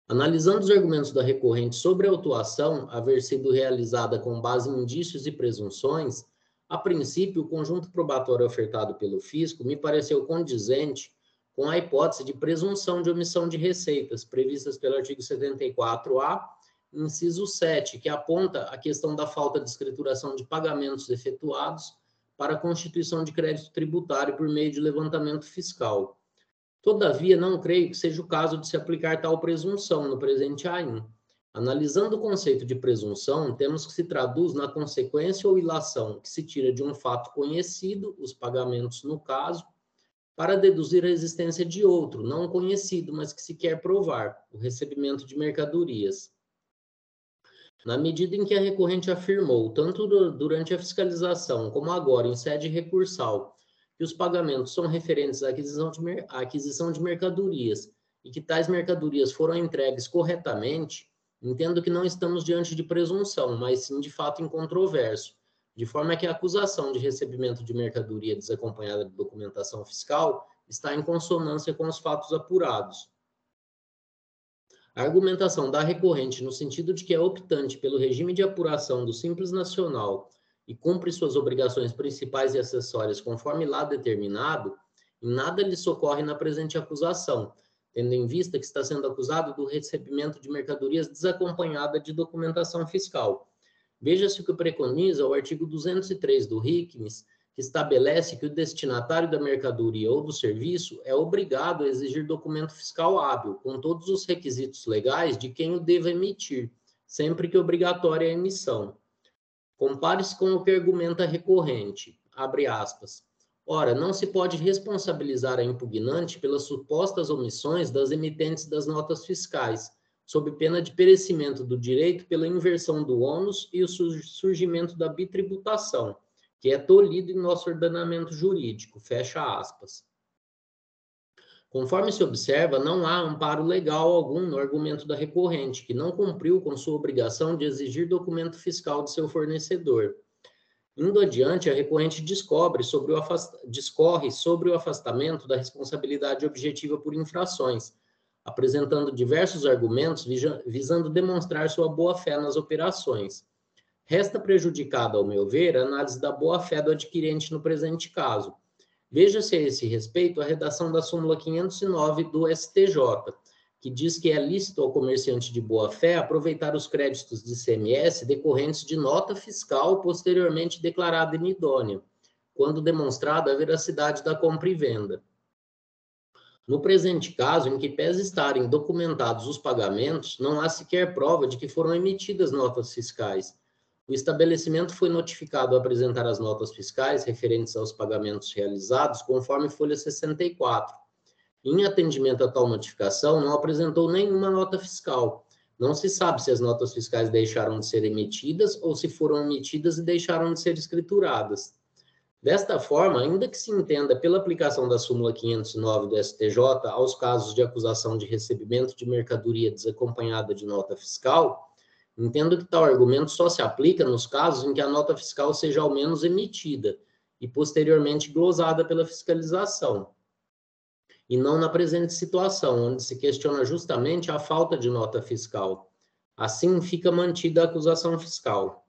Analisando os argumentos da recorrente sobre a autuação haver sido realizada com base em indícios e presunções, A princípio, o conjunto probatório ofertado pelo fisco me pareceu condizente com a hipótese de presunção de omissão de receitas, previstas pelo artigo 74A, inciso 7, que aponta a questão da falta de escrituração de pagamentos efetuados para a constituição de crédito tributário por meio de levantamento fiscal. Todavia, não creio que seja o caso de se aplicar tal presunção no presente AIN. Analisando o conceito de presunção, temos que se traduz na consequência ou ilação que se tira de um fato conhecido, os pagamentos no caso, para deduzir a existência de outro, não conhecido, mas que se quer provar, o recebimento de mercadorias. Na medida em que a recorrente afirmou, tanto durante a fiscalização como agora em sede recursal, que os pagamentos são referentes à aquisição de mercadorias e que tais mercadorias foram entregues corretamente, entendo que não estamos diante de presunção, mas sim de fato incontroverso, de forma que a acusação de recebimento de mercadoria desacompanhada de documentação fiscal está em consonância com os fatos apurados. A argumentação da recorrente no sentido de que é optante pelo regime de apuração do Simples Nacional e cumpre suas obrigações principais e acessórias conforme lá determinado, em nada lhe socorre na presente acusação, tendo em vista que está sendo acusado do recebimento de mercadorias desacompanhada de documentação fiscal. Veja-se o que preconiza o artigo 203 do RICMES, que estabelece que o destinatário da mercadoria ou do serviço é obrigado a exigir documento fiscal hábil, com todos os requisitos legais de quem o deva emitir, sempre que obrigatória a emissão. Compare-se com o que argumenta a recorrente, abre aspas. Ora, não se pode responsabilizar a impugnante pelas supostas omissões das emitentes das notas fiscais, sob pena de perecimento do direito pela inversão do ônus e o surgimento da bitributação, que é tolhido em nosso ordenamento jurídico, fecha aspas. Conforme se observa, não há amparo legal algum no argumento da recorrente, que não cumpriu com sua obrigação de exigir documento fiscal de seu fornecedor. Indo adiante, a recorrente discorre sobre o afastamento da responsabilidade objetiva por infrações, apresentando diversos argumentos visando demonstrar sua boa-fé nas operações. Resta prejudicada, ao meu ver, a análise da boa-fé do adquirente no presente caso. Veja-se a esse respeito a redação da súmula 509 do STJ, que diz que é lícito ao comerciante de boa-fé aproveitar os créditos de ICMS decorrentes de nota fiscal posteriormente declarada inidônea, quando demonstrada a veracidade da compra e venda. No presente caso, em que pese estarem documentados os pagamentos, não há sequer prova de que foram emitidas notas fiscais. O estabelecimento foi notificado a apresentar as notas fiscais referentes aos pagamentos realizados conforme folha 64. Em atendimento a tal notificação, não apresentou nenhuma nota fiscal. Não se sabe se as notas fiscais deixaram de ser emitidas ou se foram emitidas e deixaram de ser escrituradas. Desta forma, ainda que se entenda pela aplicação da súmula 509 do STJ aos casos de acusação de recebimento de mercadoria desacompanhada de nota fiscal, entendo que tal argumento só se aplica nos casos em que a nota fiscal seja ao menos emitida e posteriormente glosada pela fiscalização, e não na presente situação, onde se questiona justamente a falta de nota fiscal. Assim, fica mantida a acusação fiscal.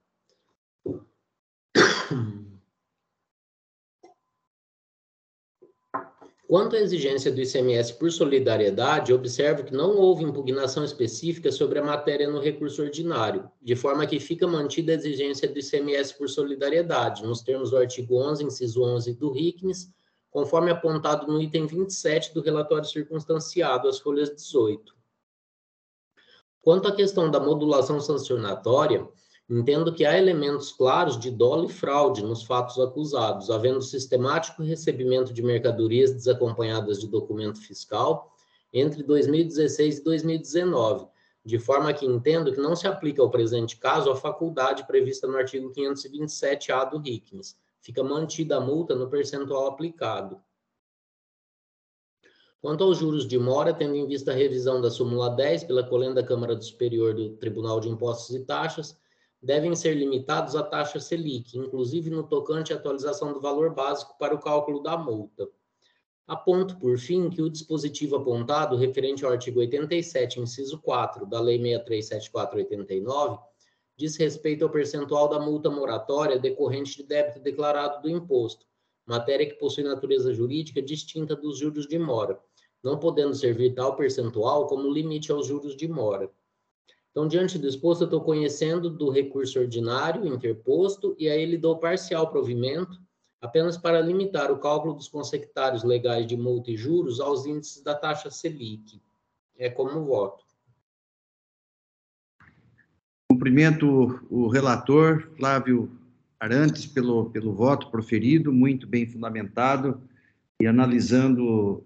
Quanto à exigência do ICMS por solidariedade, observo que não houve impugnação específica sobre a matéria no recurso ordinário, de forma que fica mantida a exigência do ICMS por solidariedade, nos termos do artigo 11, inciso 11 do RICMES, conforme apontado no item 27 do relatório circunstanciado, às folhas 18. Quanto à questão da modulação sancionatória, entendo que há elementos claros de dolo e fraude nos fatos acusados, havendo sistemático recebimento de mercadorias desacompanhadas de documento fiscal entre 2016 e 2019, de forma que entendo que não se aplica ao presente caso a faculdade prevista no artigo 527-A do RICMES. Fica mantida a multa no percentual aplicado. Quanto aos juros de mora, tendo em vista a revisão da súmula 10 pela Colenda Câmara Superior do Tribunal de Impostos e Taxas, devem ser limitados à taxa Selic, inclusive no tocante à atualização do valor básico para o cálculo da multa. Aponto, por fim, que o dispositivo apontado, referente ao artigo 87, inciso 4, da Lei 6374/89, diz respeito ao percentual da multa moratória decorrente de débito declarado do imposto, matéria que possui natureza jurídica distinta dos juros de mora, não podendo servir tal percentual como limite aos juros de mora. Então, diante do exposto, eu estou conhecendo do recurso ordinário interposto e a ele dou parcial provimento, apenas para limitar o cálculo dos consectários legais de multa e juros aos índices da taxa Selic. É como voto. Cumprimento o relator, Flávio Arantes, pelo voto proferido, muito bem fundamentado, e analisando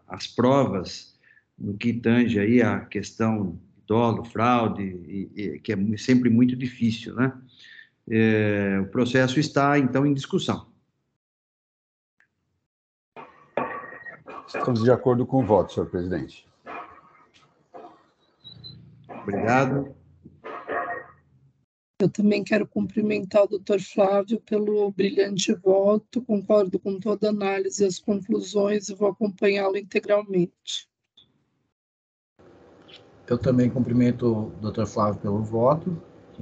as provas no que tange aí a questão de dolo, fraude, que é sempre muito difícil, né? O processo está, então, em discussão. Estamos de acordo com o voto, senhor presidente. Obrigado. Eu também quero cumprimentar o doutor Flávio pelo brilhante voto, concordo com toda a análise e as conclusões e vou acompanhá-lo integralmente. Eu também cumprimento o doutor Flávio pelo voto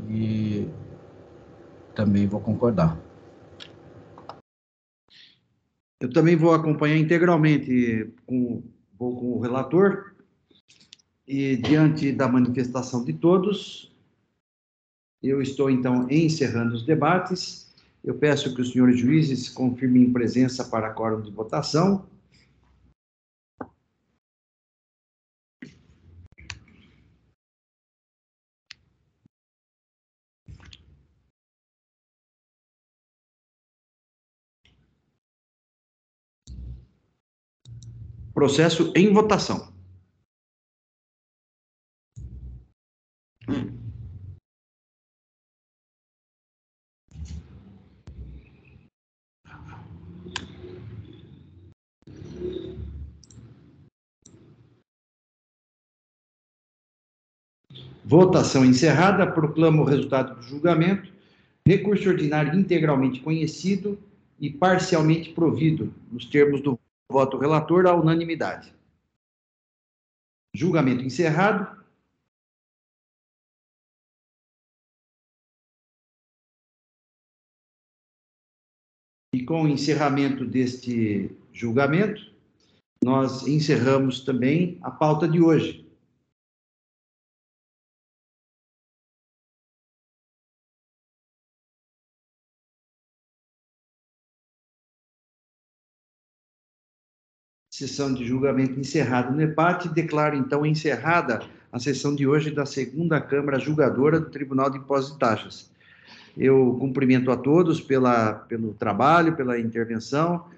e também vou concordar. Eu também vou acompanhar integralmente vou com o relator e, diante da manifestação de todos, eu estou, então, encerrando os debates. Eu peço que os senhores juízes confirmem presença para quórum de votação. Processo em votação. Votação encerrada. Proclamo o resultado do julgamento. Recurso ordinário integralmente conhecido e parcialmente provido, nos termos do voto relator, à unanimidade. Julgamento encerrado. E com o encerramento deste julgamento, nós encerramos também a pauta de hoje. Sessão de julgamento encerrada no EPAT. Declaro, então, encerrada a sessão de hoje da segunda Câmara Julgadora do Tribunal de Impostos e Taxas. Eu cumprimento a todos pelo trabalho, pela intervenção,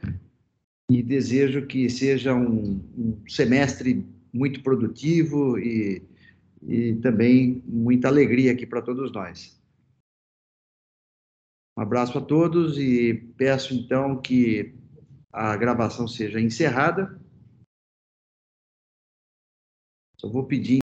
e desejo que seja um semestre muito produtivo e também muita alegria aqui para todos nós. Um abraço a todos e peço, então, que a gravação seja encerrada. Só vou pedir